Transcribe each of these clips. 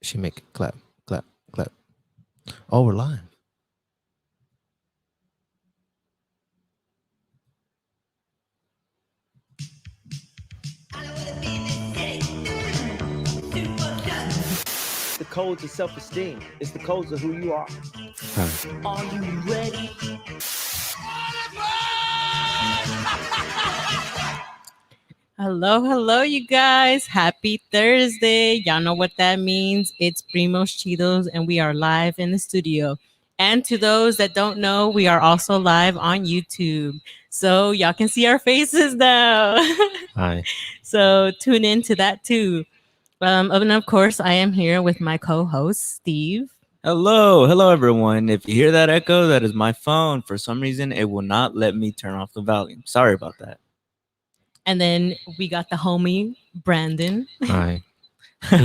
She make it clap, clap, clap. Oh, we're live. The codes of self-esteem. It's the codes of who you are. Hi. Are you ready? Hello, you guys. Happy Thursday. Y'all know what that means. It's Primos Chidos, and we are live in the studio. And to those that don't know, we are also live on YouTube. So y'all can see our faces now. Hi. So tune in to that too. And of course, I am here with my co-host, Steve. Hello, everyone. If you hear that echo, that is my phone. For some reason, it will not let me turn off the volume. Sorry about that. And then we got the homie, Brandon. Hi. All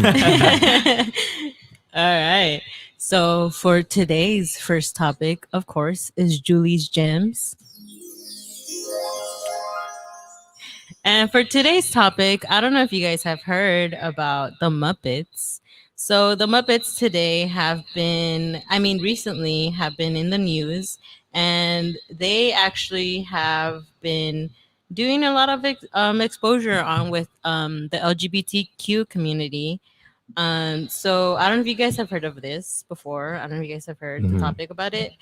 right. So for today's first topic, of course, is Julie's Gems. And for today's topic, I don't know if you guys have heard about the Muppets. So the Muppets today recently have been in the news, and they actually have been doing a lot of exposure on with the LGBTQ community. So I don't know if you guys have heard of this before. I don't know if you guys have heard the Mhm. topic about it.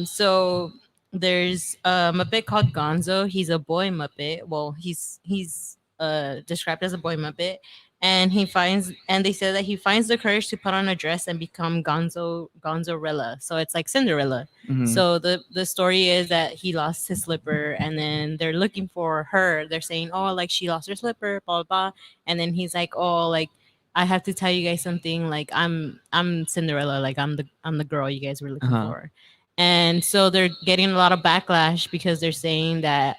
So there's a Muppet called Gonzo. He's a boy Muppet. Well, he's described as a boy Muppet, and they say that he finds the courage to put on a dress and become Gonzorilla. So it's like Cinderella. Mhm. So the story is that he lost his slipper, and then they're looking for her. They're saying, oh, like she lost her slipper, blah blah blah. And then he's like, oh, like I have to tell you guys something. Like I'm Cinderella. Like I'm the girl you guys were looking for. And so they're getting a lot of backlash because they're saying that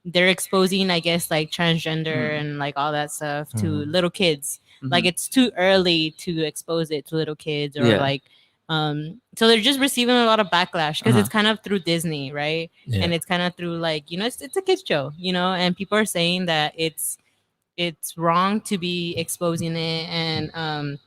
they're exposing, I guess, like transgender and like all that stuff to little kids. Like it's too early to expose it to little kids or like so they're just receiving a lot of backlash because it's kind of through Disney, right? Yeah. And it's kind of through like, it's a kids show, and people are saying that it's wrong to be exposing it. And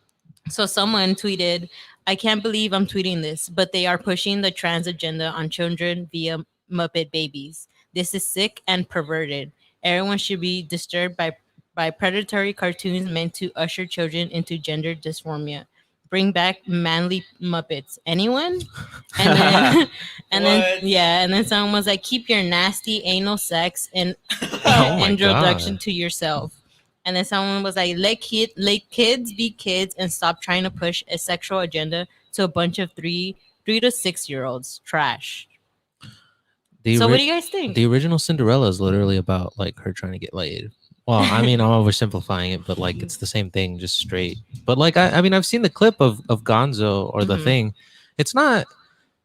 so someone tweeted, I can't believe I'm tweeting this, but they are pushing the trans agenda on children via Muppet babies. This is sick and perverted. Everyone should be disturbed by predatory cartoons meant to usher children into gender dysphoria. Bring back manly Muppets. Anyone? And then, and then someone was like, keep your nasty anal sex and Oh my introduction God. to yourself. And then someone was like, let kids be kids and stop trying to push a sexual agenda to a bunch of 3 to 6 year olds. Trash. So what do you guys think? The original Cinderella is literally about like her trying to get laid. Well, I mean, I'm oversimplifying it, but like it's the same thing, just straight. But like, I mean, I've seen the clip of Gonzo or the thing. It's not.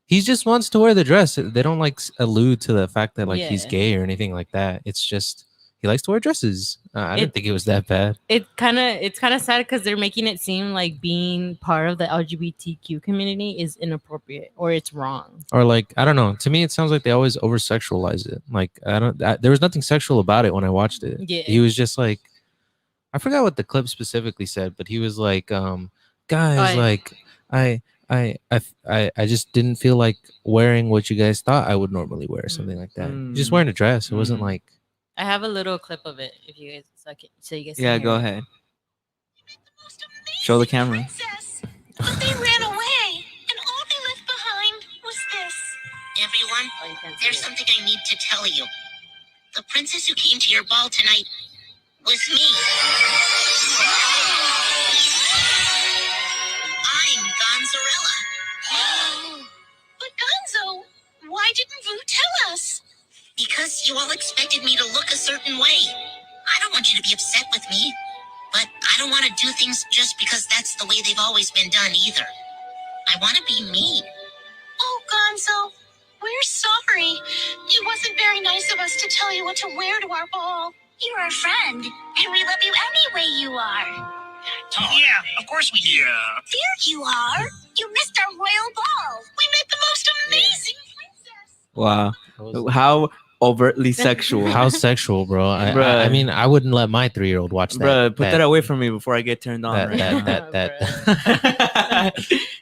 He just wants to wear the dress. They don't like allude to the fact that like he's Yeah. gay or anything like that. It's just he likes to wear dresses. I didn't think it was that bad. It's kind of sad because they're making it seem like being part of the LGBTQ community is inappropriate or it's wrong. Or like, I don't know. To me, it sounds like they always over sexualize it. Like there was nothing sexual about it when I watched it. Yeah. He was just like, I forgot what the clip specifically said, but he was like, guys, like I just didn't feel like wearing what you guys thought I would normally wear, something like that. Just wearing a dress. It wasn't like. I have a little clip of it if you guys so you guys can Yeah, hear go it. ahead. Show the camera. But they ran away, and all they left behind was this. Everyone, there's something I need to tell you. The princess who came to your ball tonight was me. I'm Gonzorilla. But Gonzo, why didn't you tell us? Because you all expected me to look a certain way. I don't want you to be upset with me, but I don't want to do things just because that's the way they've always been done either. I want to be me. Oh, Gonzo, we're sorry. It wasn't very nice of us to tell you what to wear to our ball. You're our friend, and we love you any way you are. Oh, yeah, of course we do. Yeah. There you are. You missed our royal ball. We met the most amazing princess. Wow. overtly sexual. How sexual, bro? I Bruh. mean, I wouldn't let my 3-year-old watch that. Bruh, put that away from me before I get turned on. That right now. that.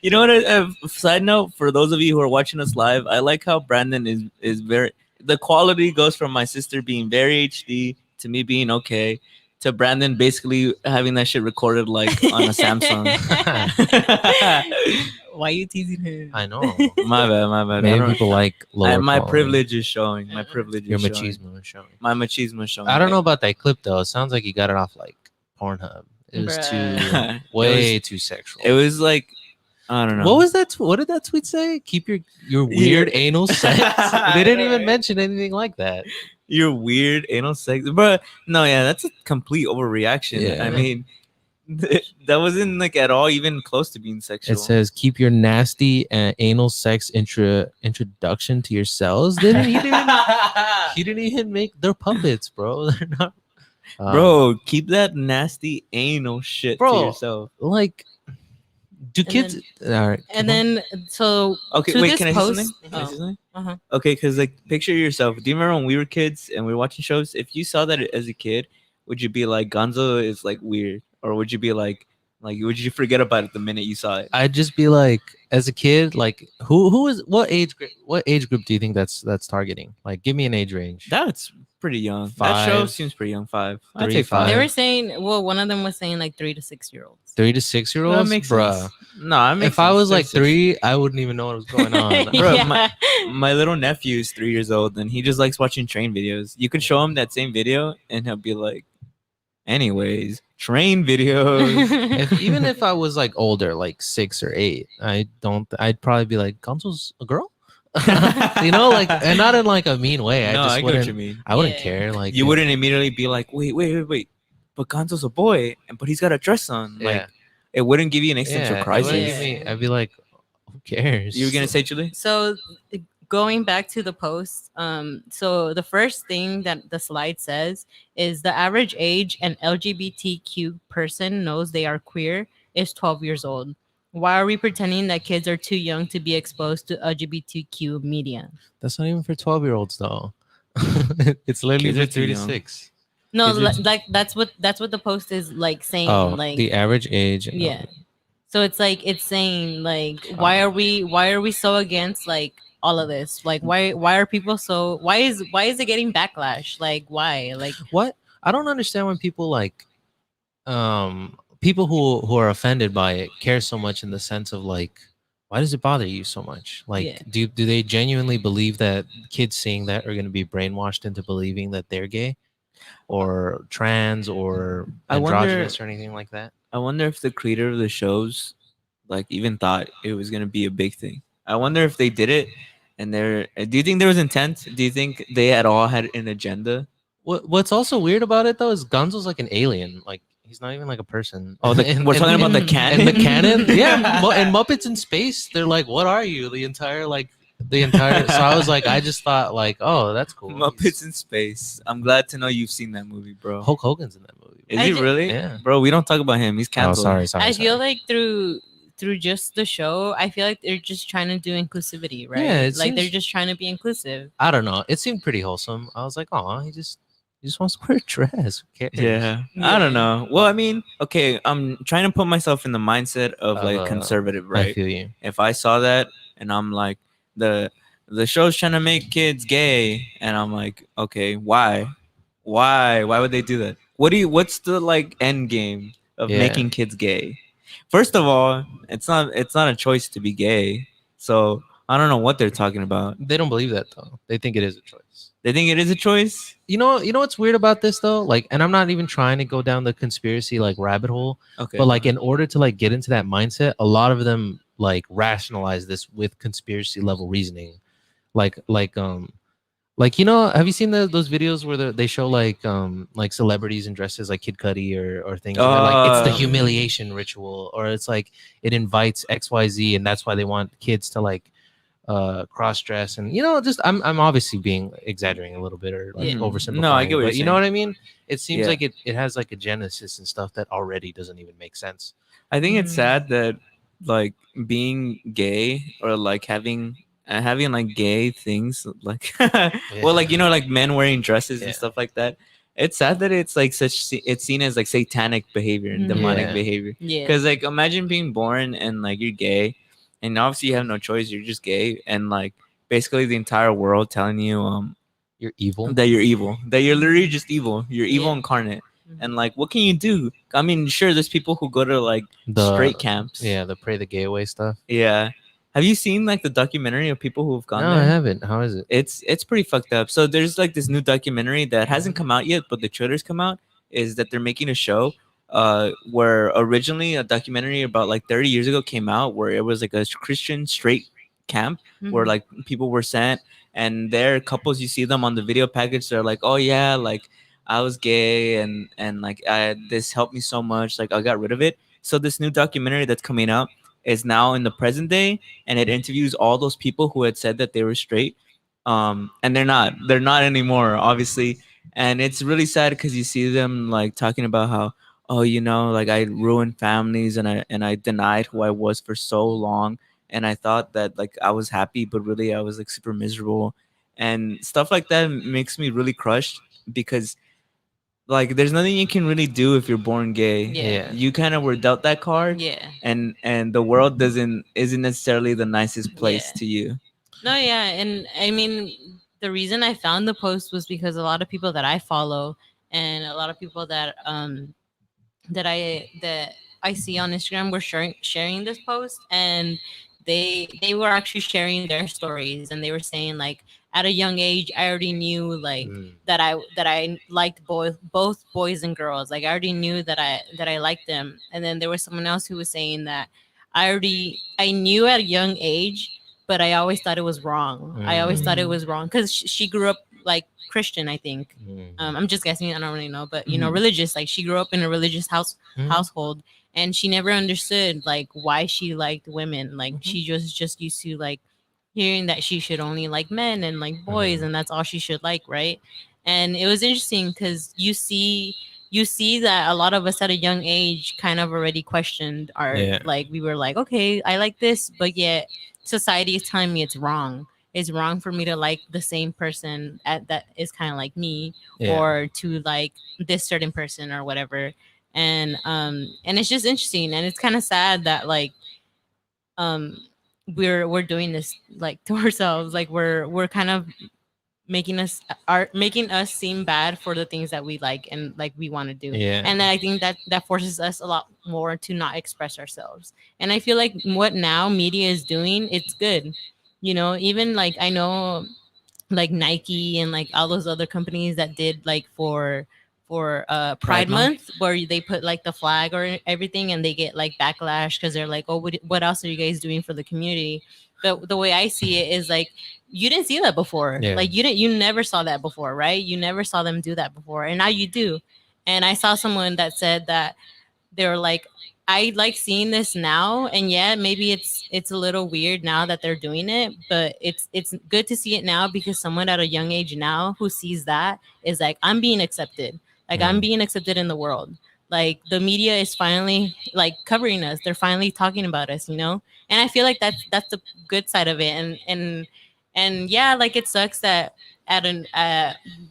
You know what? Side note for those of you who are watching us live, I like how Brandon is very. The quality goes from my sister being very HD to me being okay to Brandon basically having that shit recorded like on a Samsung. Why are you teasing him? I know. My bad. I Maybe don't- people like lower my quality. privilege is showing. My privilege Your is showing. machismo is showing. My machismo is showing. I don't know about that clip though. It sounds like you got it off like Pornhub. It was Bruh. way too sexual. It was like I don't know. What was that? What did that tweet say? Keep your weird anal sex. They didn't even mention anything like that. Your weird anal sex, but no, yeah, that's a complete overreaction. Yeah. I mean, that wasn't like at all even close to being sexual. It says keep your nasty anal sex introduction to your cells. He didn't even make their puppets, bro. They're not. Bro, keep that nasty anal shit Bro, to yourself. Like, do And kids? All right. And then so Okay, to wait, this can I say post- something? Can I say something? uh-huh. Okay, because like picture yourself. Do you remember when we were kids and we were watching shows? If you saw that as a kid, would you be like Gonzo is like weird, or would you be like would you forget about it the minute you saw it? I'd just be like, as a kid, like, who is what age group do you think that's targeting? Like, give me an age range. That's pretty young. That show 5, seems pretty young. 5. I'd 3, say 5. They 5. were saying, well, one of them was saying like 3 to 6 year olds. 3 to 6 year That olds, makes bruh. sense. No, I mean, If I was like 3, I wouldn't even know what was going on. Bro, Yeah. my little nephew is 3 years old and he just likes watching train videos. You could show him that same video and he'll be like, anyways, train videos. Even if I was like older, like 6 or 8, I'd probably be like, Gonzo's a girl? You know, like, and not in like a mean way. No, I just I get what wouldn't. you mean. I wouldn't Yeah. care. Like, You wouldn't immediately be like, wait. But Gonzo's a boy, but he's got a dress on. Yeah. Like, it wouldn't give you an existential it crisis. wouldn't Yeah. give me- I'd be like, who cares? You were gonna say, Julie? So going back to the post, so the first thing that the slide says is the average age an LGBTQ person knows they are queer is 12 years old. Why are we pretending that kids are too young to be exposed to LGBTQ media? That's not even for 12-year-olds though. It's literally Kids for are too 3 to young. 6. No, Kids are like that's what the post is like saying. Oh, like the average age. yeah. So it's like it's saying like why are we so against like all of this? Like why are people so why is it getting backlash? Like why? Like What? I don't understand when people like people who are offended by it care so much in the sense of like, why does it bother you so much? Like, Yeah. do they genuinely believe that kids seeing that are going to be brainwashed into believing that they're gay or trans or I wonder- androgynous or anything like that? I wonder if the creator of the shows like even thought it was gonna be a big thing. I wonder if they did it and do you think there was intent? Do you think they at all had an agenda? What's also weird about it though is Gonzo's like an alien. Like, he's not even like a person. Oh, we're talking about the canon? And the canon, yeah. And Muppets in Space, they're like, "What are you?" The entire. So I was like, I just thought like, oh, that's cool. Muppets in Space. I'm glad to know you've seen that movie, bro. Hulk Hogan's in that movie. Is I he ju- really? Yeah. Bro, we don't talk about him. He's Oh, canceled. sorry. I feel like through just the show, I feel like they're just trying to do inclusivity, right? Yeah, it like they're seems- just trying to be inclusive. I don't know. It seemed pretty wholesome. I was like, oh, he just wants to wear a dress. Who cares? Yeah. I don't know. Well, I mean, okay, I'm trying to put myself in the mindset of like conservative, I right? feel you. If I saw that and I'm like the show's trying to make kids gay and I'm like, okay, why would they do that? What's the like end game of Yeah. making kids gay? First of all, it's not a choice to be gay, so I don't know what they're talking about. They don't believe that though. They think it is a choice. They think it is a choice. You know what's weird about this though? Like, and I'm not even trying to go down the conspiracy like rabbit hole, Okay, but like in order to like get into that mindset, a lot of them like rationalize this with conspiracy level reasoning. Like have you seen those videos where they show like celebrities in dresses like Kid Cudi or things where, like it's the humiliation ritual, or it's like it invites XYZ and that's why they want kids to like cross dress, and just I'm obviously being exaggerating a little bit or like Yeah. oversimplifying. No, I get what but you're you know saying. what I mean? It seems Yeah. like it has like a genesis and stuff that already doesn't even make sense. I think it's Mm. sad that like being gay or like having having like gay things, like well, like like men wearing dresses Yeah. and stuff like that. It's sad that it's like it's seen as like satanic behavior and Mhm. demonic Yeah. behavior. Yeah. Because like imagine being born and like you're gay, and obviously you have no choice. You're just gay, and like basically the entire world telling you You're evil. that you're evil, that you're literally just evil. You're evil Yeah. incarnate. Mhm. And like, what can you do? I mean, sure, there's people who go to like The straight camps. Yeah, the pray the gay away stuff. Yeah. Have you seen like the documentary of people who have gone No, there? I haven't. How is it? It's pretty fucked up. So there's like this new documentary that hasn't come out yet, but the trailers come out. Is that they're making a show, where originally a documentary about like 30 years ago came out, where it was like a Christian straight camp where Mhm. like people were sent, and there are couples, you see them on the video package. They're like, oh yeah, like I was gay, and like this helped me so much. Like I got rid of it. So this new documentary that's coming out is now in the present day, and it interviews all those people who had said that they were straight, and they're not anymore, obviously. And it's really sad because you see them like talking about how, oh, like I ruined families, and I denied who I was for so long, and I thought that like I was happy, but really I was like super miserable, and stuff like that makes me really crushed, because like there's nothing you can really do if you're born gay. Yeah. You kind of were dealt that card, Yeah. and the world isn't necessarily the nicest place Yeah. to you. No, yeah, and I mean, the reason I found the post was because a lot of people that I follow and a lot of people that I see on Instagram were sharing this post, and they were actually sharing their stories, and they were saying like at a young age I already knew like Mm. that I liked both boys and girls. Like I already knew that I liked them. And then there was someone else who was saying that I knew at a young age, but I always thought it was wrong. I always thought it was wrong because she grew up like Christian, I think. Mm. I'm just guessing. I don't really know, but Mhm. religious. Like she grew up in a religious Mhm. household, and she never understood like why she liked women. Like Mhm. she just used to like hearing that she should only like men and like boys, Mhm. and that's all she should like, right? And it was interesting because you see that a lot of us at a young age kind of already questioned our Yeah. like we were like, okay, I like this, but yet society is telling me it's wrong. It's wrong for me to like the same person that is kind of like me, Yeah. or to like this certain person or whatever. And it's just interesting, and it's kind of sad that like um we're doing this like to ourselves. Like we're kind of making us seem bad for the things that we like and like we want to do. Yeah. And I think that forces us a lot more to not express ourselves. And I feel like what now media is doing, it's good. Even like I know like Nike and like all those other companies that did like for Pride Pride Month? Month, where they put like the flag or everything, and they get like backlash because they're like, oh, what else are you guys doing for the community? But the way I see it is like, you didn't see that before. Yeah. Like you never saw that before, right? You never saw them do that before, and now you do. And I saw someone that said that they were like, I like seeing this now, and yeah, maybe it's a little weird now that they're doing it, but it's good to see it now because someone at a young age now who sees that is like, I'm being accepted. Like I'm Mm. being accepted in the world. Like the media is finally like covering us. They're finally talking about us. And I feel like that's the good side of it. And yeah, like it sucks that at an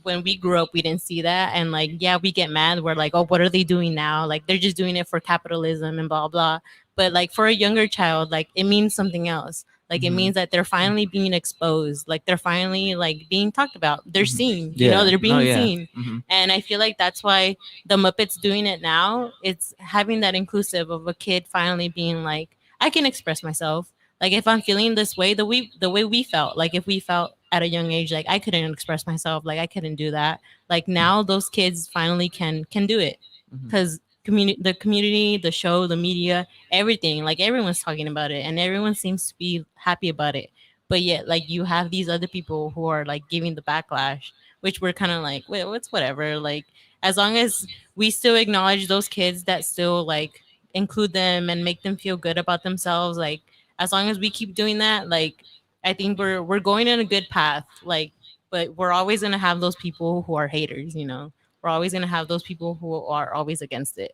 when we grew up we didn't see that, and like yeah, we get mad. We're like, oh, what are they doing now? Like they're just doing it for capitalism and blah blah. But like for a younger child, like it means something else. Like it Mhm. means that they're finally being exposed. Like they're finally like being talked about. They're Mhm. seen. Yeah. They're being No, yeah. seen. Mhm. And I feel like that's why the Muppets doing it now, it's having that inclusive of a kid finally being like, I can express myself. Like if I'm feeling this way, the way we felt, like if we felt at a young age, like I couldn't express myself, like I couldn't do that. Like now those kids finally can do it Mhm. because the community, the show, the media, everything, like everyone's talking about it and everyone seems to be happy about it. But yet, like you have these other people who are like giving the backlash, which we're kind of like, wait, what's whatever. Like as long as we still acknowledge those kids that still like include them and make them feel good about themselves, like as long as we keep doing that, like I think we're going in a good path. Like, but we're always gonna have those people who are haters. We're always gonna have those people who are always against it.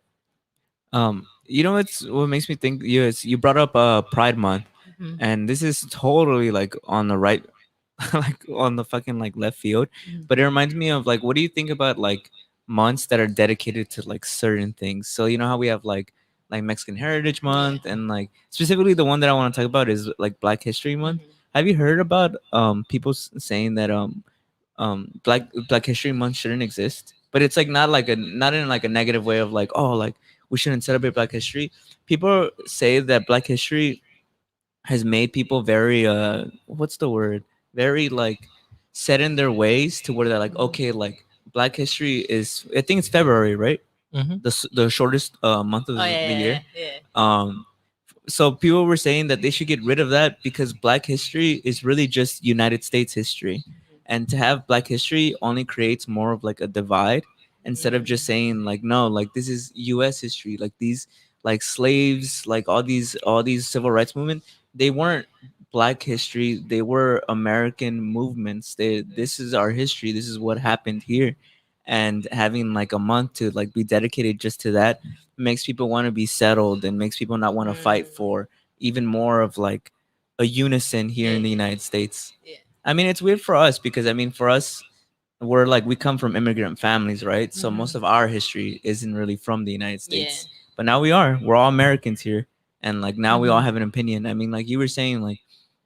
What makes me think, you brought up Pride Month. Mhm. and this is totally like on the right, like on the fucking like left field. Mhm. But it reminds me of like, what do you think about like months that are dedicated to like certain things? So you know how we have like Mexican Heritage Month, and like specifically the one that I want to talk about is like Black History Month. Mhm. Have you heard about people saying that Black History Month shouldn't exist? But it's like not in like a negative way of like, oh, like we shouldn't celebrate Black History. People say that Black History has made people very what's the word, very like set in their ways to where they're like, okay, like Black History is, I think it's February, right? Mm-hmm. The shortest month of Oh the yeah, year. yeah. um so people were saying that they should get rid of that because Black history is really just United States history, and to have Black history only creates more of like a divide, instead of just saying like, no, like this is US history, like these like slaves, like all these civil rights movement, they weren't Black history, they were American movements. This is our history, this is what happened here. And having like a month to like be dedicated just to that makes people want to be settled and makes people not want to fight for even more of like a unison here in the United States. Yeah. I mean, it's weird for us because I mean, for us, we're like, we come from immigrant families, right? So most of our history isn't really from the United States. But now we are. We're all Americans here. And like now we all have an opinion. I mean, like you were saying, like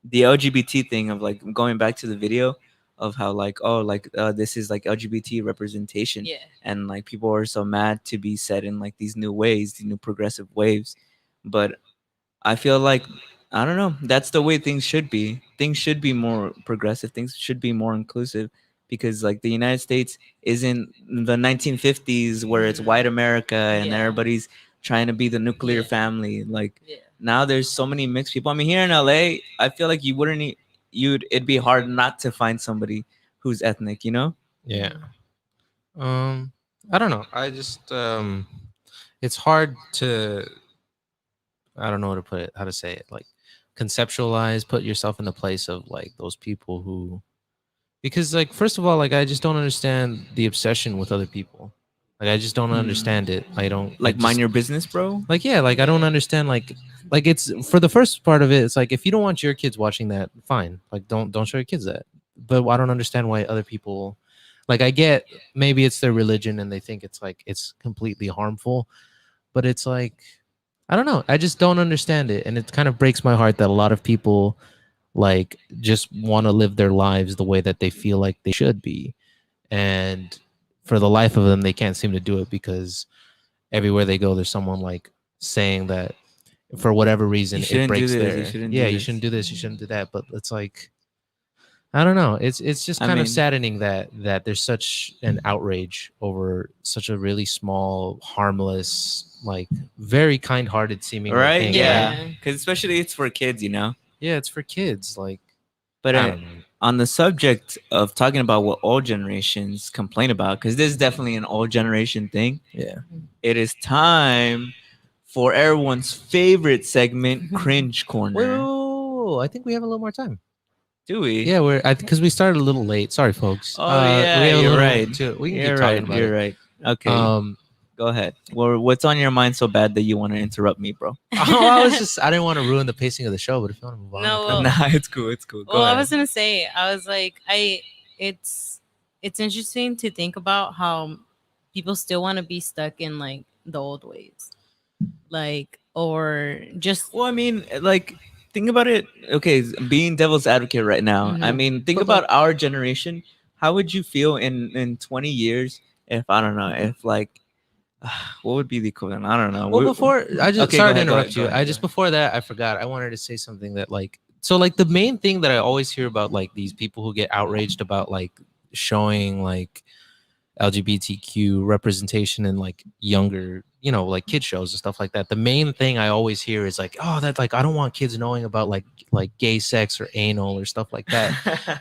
the LGBT thing of like going back to the video of how like, oh, like this is like LGBT representation, Yeah. and like people are so mad to be set in like these new ways, these new progressive waves. But I feel like, I don't know, that's the way things should be. Things should be more progressive. Things should be more inclusive, because like the United States isn't the 1950s where it's white America and Yeah. everybody's trying to be the nuclear Yeah. family. Like Yeah. now there's so many mixed people. I mean, here in LA, I feel like you wouldn't you'd it'd be hard not to find somebody who's ethnic, you know? Yeah. I don't know. I just it's hard to, I don't know how to put it, how to say it, like conceptualize, put yourself in the place of like those people who, because like first of all, like I just don't understand the obsession with other people. Like I just don't understand it. I don't Like, just, mind your business, bro. like yeah, like I don't understand like it's for the first part of it, it's like if you don't want your kids watching that, fine. Like don't show your kids that. But I don't understand why other people, like I get maybe it's their religion and they think it's like it's completely harmful, but it's like I don't know. I just don't understand it, and it kind of breaks my heart that a lot of people like just want to live their lives the way that they feel like they should be, and for the life of them, they can't seem to do it because everywhere they go, there's someone like saying that for whatever reason You it shouldn't do breaks this, their you shouldn't yeah, do you this. shouldn't do this, you shouldn't do that. But it's like I don't know. It's just I kind of mean- saddening that there's such an outrage over such a really small, harmless, like very kind-hearted seeming Right? thing. Yeah. Right? Because especially it's for kids, you know? Yeah, it's for kids. Like, But I don't know. on the subject of talking about what all generations complain about, because this is definitely an all generation thing, Yeah. it is time for everyone's favorite segment, Cringe Corner. Whoa, I think we have a little more time. Do we? Yeah, we're because we started a little late. Sorry, folks. Oh, yeah, we have a you're little right. we can You're keep right. talking about You're it. right. Okay. Go ahead. Well, what's on your mind so bad that you want to interrupt me, bro? I didn't want to ruin the pacing of the show, but if you want to move on, No, okay. well- Nah, it's cool. It's cool. Go Well, ahead. I was gonna say, I was like, it's interesting to think about how people still want to be stuck in like the old ways, like or just Well, I mean, like, think about it. Okay, being devil's advocate right now. I Mhm. mean, think But, about like- our generation. How would you feel in 20 years if, I don't know, if like, what would be the equivalent? I don't know. Well, before I just Okay, sorry go to ahead, go interrupt ahead, you. go ahead, I go just ahead. before that I forgot. I wanted to say something that like so like the main thing that I always hear about like these people who get outraged about like showing like LGBTQ representation in like younger, you know, like kid shows and stuff like that. The main thing I always hear is like, oh, that like I don't want kids knowing about like gay sex or anal or stuff like that.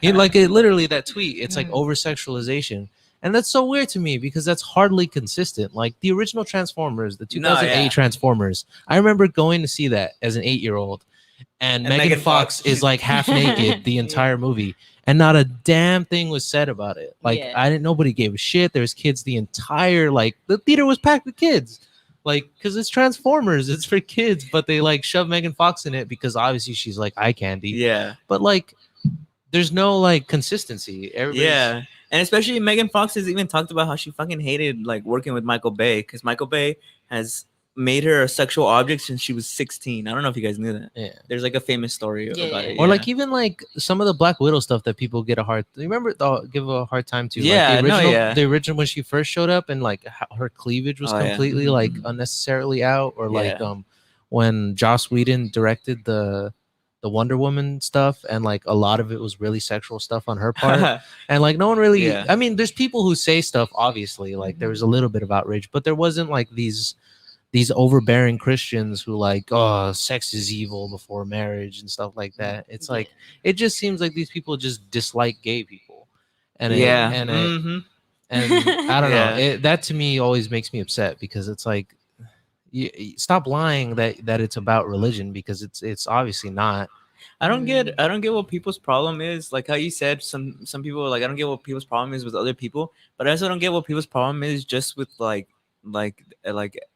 Like it literally that tweet, it's like over sexualization. And that's so weird to me because that's hardly consistent. Like the original Transformers, the 2008 yeah. Transformers, I remember going to see that as an 8-year-old, and And Megan Megan Fox Fox. is like half naked the entire movie, and not a damn thing was said about it. Like Yeah. I didn't, nobody gave a shit. There was kids the entire like the theater was packed with kids. Like, because it's Transformers, it's for kids, but they like shove Megan Fox in it because obviously she's like eye candy. Yeah. But like, there's no like consistency. Yeah. And especially Megan Fox has even talked about how she fucking hated like working with Michael Bay because Michael Bay has made her a sexual object since she was 16. I don't know if you guys knew that. Yeah. There's like a famous story Yeah, about yeah. it. Or like even like some of the Black Widow stuff that people get a hard. Remember, give a hard time to. Yeah, like no, yeah. The original when she first showed up and like her cleavage was Oh, yeah. completely like unnecessarily out, or like Yeah. when Joss Whedon directed the Wonder Woman stuff, and like a lot of it was really sexual stuff on her part, and like no one really. Yeah. I mean, there's people who say stuff. Obviously, like there was a little bit of outrage, but there wasn't like these overbearing Christians who like, oh, sex is evil before marriage and stuff like that. It's like it just seems like these people just dislike gay people, and Yeah. and Mhm. and I don't Yeah. know. That to me always makes me upset because it's like, stop lying that it's about religion, because it's obviously not. I don't get what people's problem is. Like how you said, some people are like, I don't get what people's problem is with other people, but I also don't get what people's problem is just with like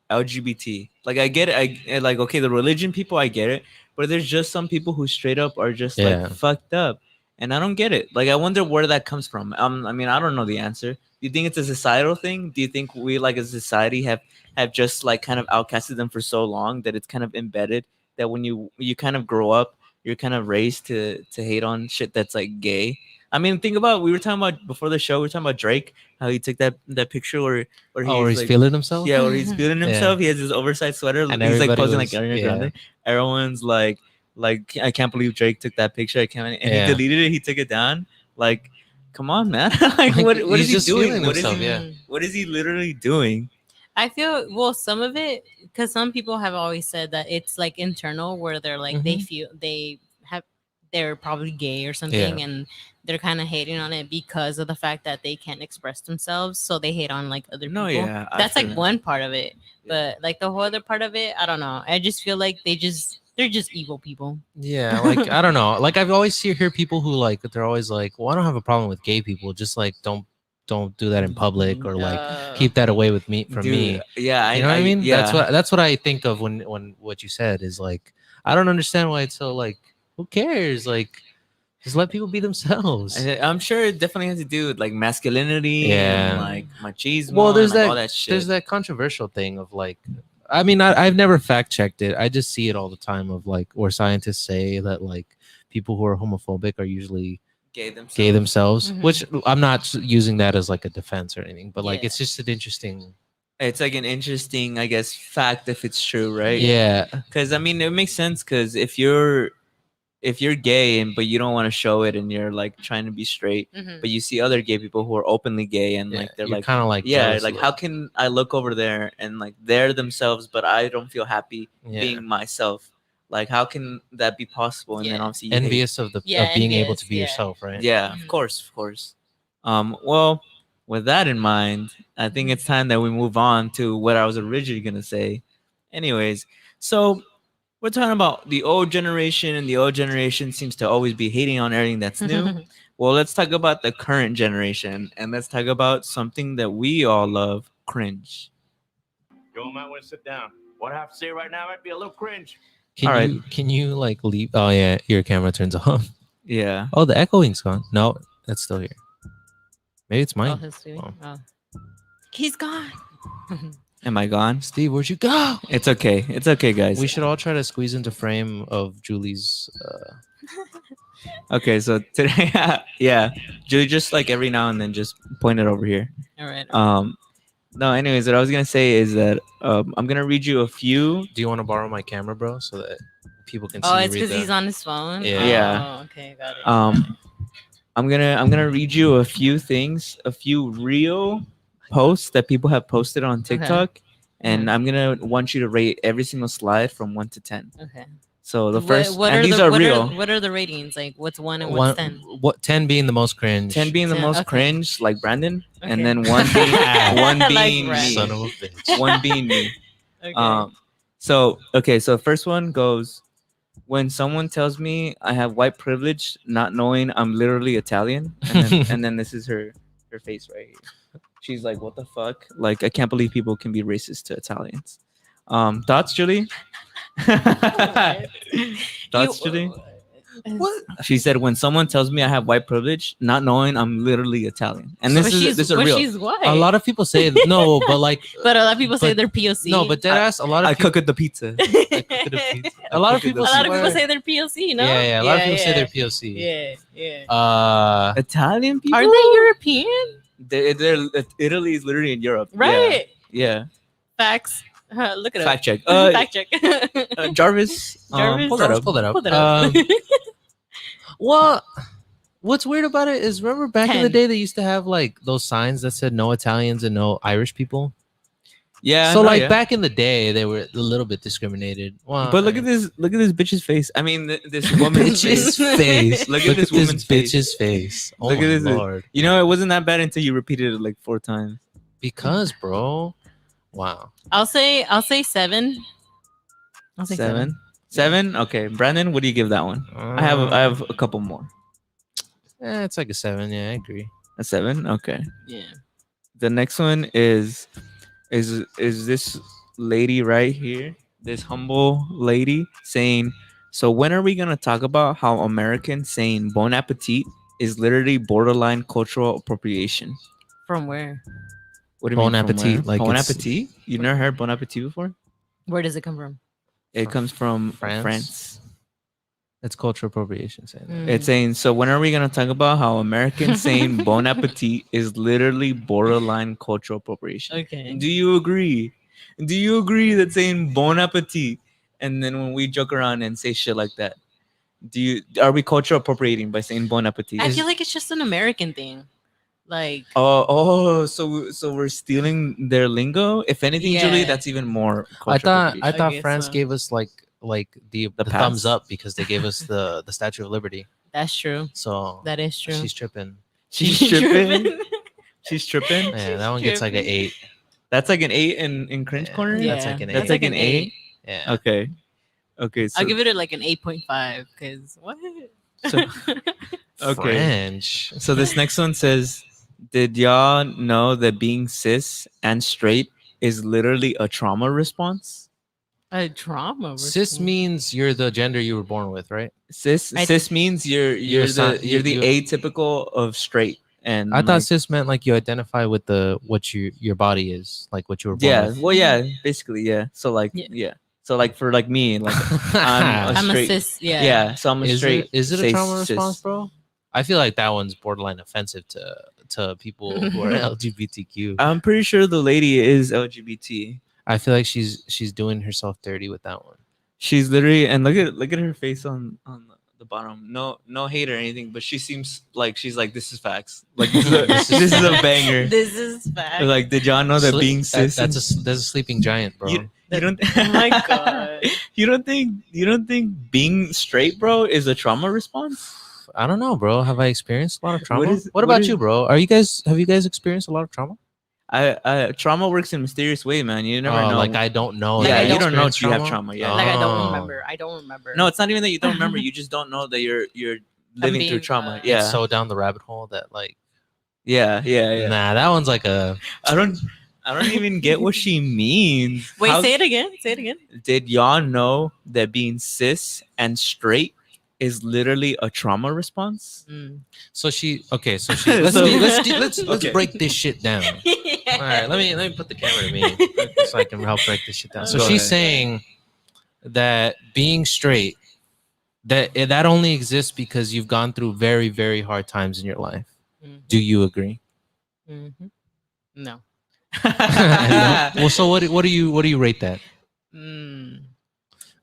LGBT. Like I get it, like okay, the religion people, I get it, but there's just some people who straight up are just Yeah. like fucked up, and I don't get it. Like I wonder where that comes from. I mean, I don't know the answer. Do you think it's a societal thing? Do you think we like as a society have just like kind of outcasted them for so long that it's kind of embedded that when you kind of grow up, you're kind of raised to hate on shit that's like gay. I mean, think about, we were talking about before the show, we were talking about Drake, how he took that picture where He's like, feeling himself. yeah, where he's feeling Yeah. himself. He has his oversized sweater, And he's like everybody posing was- like Ariana yeah. Grande. Everyone's like I can't believe Drake took that picture. I can't, and Yeah. he deleted it. He took it down. Like, come on, man. Like, what he's is he just doing? feeling What is himself, he? yeah. What is he literally doing? I feel, well, some of it, because some people have always said that it's like internal, where they're like they feel they're probably gay or something, Yeah. and they're kind of hating on it because of the fact that they can't express themselves, so they hate on like other No, people. yeah, I That's feel like that. one part of it, but like the whole other part of it, I don't know. I just feel like they're just evil people. Yeah, like I don't know. Like I've always hear people who like they're always like, well, I don't have a problem with gay people. Just like don't do that in public, or like keep that away with me from Dude, me. yeah, You know what I mean? Yeah. That's what I think of when what you said is like, I don't understand why it's so like, who cares? Like, just let people be themselves. I'm sure it definitely has to do with like masculinity and Yeah. like machismo. Well, there's and, like, that, all that shit. there's that controversial thing of like, I mean, I've never fact checked it. I just see it all the time of like where scientists say that like people who are homophobic are usually gay themselves, Mhm. which I'm not using that as like a defense or anything, but like Yeah. it's just an interesting. It's like an interesting, I guess, fact if it's true, right? Yeah, Because I mean, it makes sense. Because if you're gay and but you don't want to show it and you're like trying to be straight, Mhm. but you see other gay people who are openly gay and yeah, like they're you're like, kind of like yeah, jealous like of how it. can I look over there and like they're themselves, but I don't feel happy Yeah. being myself. Like how can that be possible? And then Yeah. obviously you hate- envious of Yeah, being able envious, to be yeah. yourself, right? Yeah, Mhm. of course. Well, with that in mind, I think it's time that we move on to what I was originally gonna say. Anyways, so we're talking about the old generation, and the old generation seems to always be hating on everything that's new. Well, let's talk about the current generation, and let's talk about something that we all love: cringe. Yo, might want to sit down. What I have to say right now might be a little cringe. Can you like leave? Oh yeah, your camera turns off. Yeah. Oh, the echoing's gone. No, that's still here. Maybe it's Oh, mine. his dude. Oh. Oh. He's gone. Am I gone? Steve, where'd you go? It's okay. It's okay, guys. We should all try to squeeze into frame of Julie's. Okay, so today, yeah, Julie, just like every now and then, just point it over here. All right. No, anyways, what I was gonna say is that I'm gonna read you a few. Do you want to borrow my camera, bro, so that people can see? Oh, you it's read because the- he's on his phone. Yeah. Oh, Yeah. okay, got it. I'm gonna read you a few things, a few real posts that people have posted on TikTok, and I'm gonna want you to rate every single slide from 1 to 10. Okay. So the first, What and are these the, are what real. what are the ratings? Like, what's 1 and what's 10? 10 being the most cringe. 10 being the 10, most okay. cringe, like Brandon, Okay. and then one being Like me. Brandon. Son of a bitch. One being me. Okay. So first one goes, when someone tells me I have white privilege, not knowing I'm literally Italian, and then this is her face right here. She's like, what the fuck? Like, I can't believe people can be racist to Italians. Thoughts, Julie? Thoughts, Julie? What? She said, "When someone tells me I have white privilege, not knowing I'm literally Italian." And But this is but real. she's white. A lot of people say no, but like but a lot of people say but- they're POC. no, but dead ass. A lot of I people, cook the pizza. a lot of cook it people. a lot of swear- people say they're POC. No. Yeah, a lot of people say they're POC. Yeah, yeah. Italian people? Are they European? They're Italy is literally in Europe. Right. Yeah. Facts. Look it up. Fact check. Fact check. Jarvis. Jarvis, Pull that up. Pull that up. Pull that up. Well, what's weird about it is, remember back in the 10. day they used to have like those signs that said no Italians and no Irish people. Yeah. So no, like yeah. back in the day they were a little bit discriminated. Well, But look at this bitch's face. I mean, this woman's bitch's face. face. Look at this woman's face. bitch's face. Oh Look at my this- lord. You know, it wasn't that bad until you repeated it like 4 times. Because, bro, wow. I'll say 7. I'll say 7. 7? Okay. Brandon, what do you give that one? I have a couple more. It's like a 7. Yeah, I agree. A 7? Okay. Yeah. The next one is this lady right here, this humble lady saying, "So when are we gonna talk about how Americans saying bon appetit is literally borderline cultural appropriation?" From where? What do you Bon mean? from appetit, where? like bon it's- appetit? You never heard bon appetit before? Where does it come from? It comes from France? France. It's cultural appropriation saying that. Mm. It's saying, "So when are we gonna talk about how Americans saying bon appetit is literally borderline cultural appropriation?" Okay. Do you agree? Do you agree that saying bon appetit and then when we joke around and say shit like that, are we cultural appropriating by saying bon appetit? I feel like it's just an American thing. Like So we're stealing their lingo. If anything, Julie, Yeah. that's even more. I thought appropriation. I thought guess France so. gave us like the The thumbs pass. up because they gave us the Statue of Liberty. that's true. So That is true. she's tripping. she's tripping. She's tripping. Yeah, that one gets like an 8. That's like an 8 in cringe Yeah. corner. Yeah, That's like an That's 8. like an 8. Yeah. Okay. Okay. So, I'll give it like an 8.5 because what? So- okay. French. So this next one says, "Did y'all know that being cis and straight is literally a trauma response?" A trauma. Cis means you're the gender you were born with, right? Cis I- cis means you're You're the si- you're the you- atypical of straight. And I thought like, cis meant like you identify with what your body is, like what you were born yeah, with. well, yeah, basically, yeah. So like, Yeah. yeah. So like for like me, like I'm I'm straight. a cis. Yeah. yeah. So I'm a is straight. it a say trauma cis. response, bro? I feel like that one's borderline offensive to people who are LGBTQ. I'm pretty sure the lady is LGBT. I feel like she's doing herself dirty with that one. She's literally, and look at her face on the bottom. No hate or anything, but she seems like she's like, this is facts. Like this is a, this is a banger. This is fact. Like, did y'all know that Sle- being cis? that's a sleeping giant, bro. you don't. Oh my god. You don't think being straight, bro, is a trauma response? I don't know, bro. Have I experienced a lot of trauma? is- What what about is- you, bro? Have you guys experienced a lot of trauma? Trauma works in mysterious way, man. You never know. Like I don't know. Like, yeah, I you don't know experienced if you have trauma. Yeah. Like I Oh. don't remember. I don't remember. No, it's not even that you don't remember. You just don't know that you're living through being, trauma. uh, Yeah. It's so down the rabbit hole that like yeah. nah, that one's like a I don't even get what she means. Wait, How- say it again. Say it again. Did y'all know that being cis and straight is literally a trauma response? Mm. so she okay. So she let's So- let's Okay. break this shit down. All right, let me put the camera to me so I can help break this shit down. So Go she's ahead. saying that being straight that only exists because you've gone through very very hard times in your life. Do you agree? Mhm. No. Well, so what do you rate that? Mm.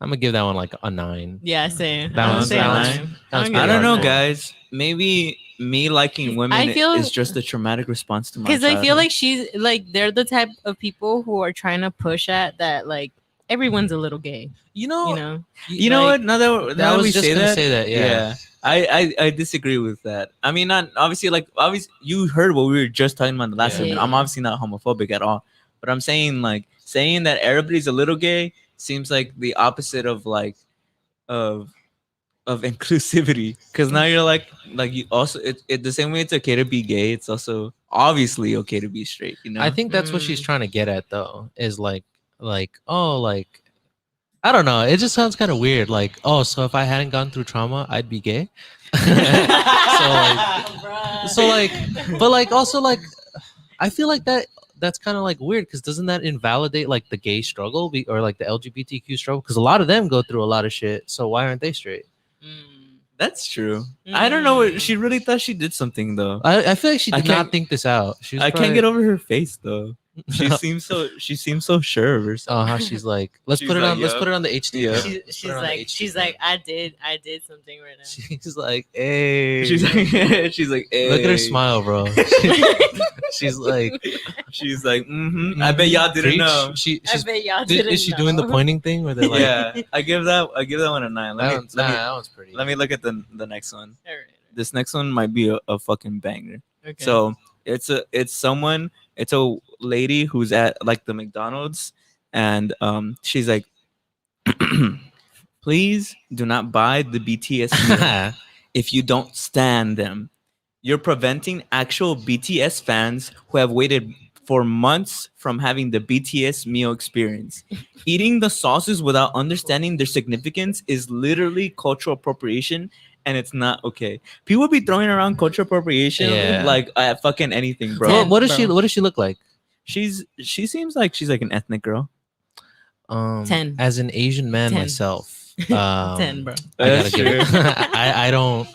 I'm gonna give that one like a 9. Yeah, same. Balance, I'm gonna say balance. nine. That's I'm pretty I gonna don't know, hardcore. guys. Maybe me liking women I feel- is just a traumatic response to my Because I feel childhood. like she's like they're the type of people who are trying to push at that like everyone's a little gay. You know, You know. You know like, what? Now that, now I that was we just say gonna that, say that. Yeah. I disagree with that. I mean, not obviously. Like, obviously, you heard what we were just talking about in the last Yeah. segment. I'm obviously not homophobic at all, but I'm saying like saying that everybody's a little gay seems like the opposite of like of inclusivity. Because now you're like you also it the same way it's okay to be gay. It's also obviously okay to be straight. You know. I think that's what she's Mm. trying to get at, though. Is like like, oh, like, I don't know. It just sounds kind of weird. Like, oh, so if I hadn't gone through trauma, I'd be gay. So like, but like also like, I feel like that's kind of like weird because doesn't that invalidate like the gay struggle or like the LGBTQ struggle? Because a lot of them go through a lot of shit. So why aren't they straight? That's true. I don't know. What, she really thought she did something though. I feel like she I did can't- not think this out. She was I can't get over her face though. She seems so sure of herself. Oh, how she's like, let's She's put it like, on. Let's yup. put it on the HD. Yeah. cam. Let's put it on the HD she's cam. like, I did something right now. She's like, hey. She's like, hey. Look at her smile, bro. She's like, I bet y'all didn't preach. know. I bet y'all didn't Is she doing the know. pointing thing where they're like, Yeah, I give that one a 9. that one's pretty. Let me look at the next one. All right. This next one might be a fucking banger. Okay. So it's a lady who's at like the McDonald's, and she's like, please do not buy the BTS meal if you don't stand them. You're preventing actual BTS fans who have waited for months from having the BTS meal experience. Eating the sauces without understanding their significance is literally cultural appropriation, and it's not okay. People be throwing around cultural appropriation Yeah. like at fucking anything, bro. Well, what does bro. she look like? She seems like she's like an ethnic girl. 10. As an Asian man 10. myself, 10, bro. I gotta That's give it. true. I don't.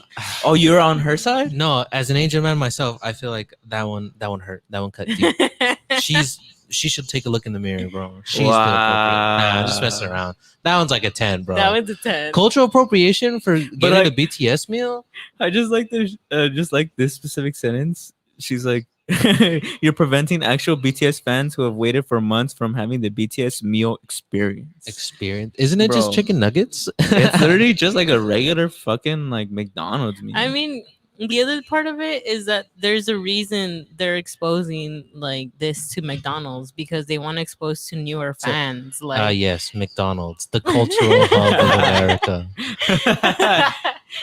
Oh, you're on her side? No, as an Asian man myself, I feel like that one hurt. That one cut deep. She should take a look in the mirror, bro. She's the appropriate. Nah, I'm just messing around. That one's like a 10, bro. That was a 10. Cultural appropriation for getting like- a BTS meal. I just like this specific sentence. She's like, you're preventing actual BTS fans who have waited for months from having the BTS meal experience. Isn't it just Bro. chicken nuggets? It's literally just like a regular fucking like McDonald's meal. I mean, the other part of it is that there's a reason they're exposing like this to McDonald's because they want to expose to newer fans. Like, Yes, McDonald's, the cultural hub of America.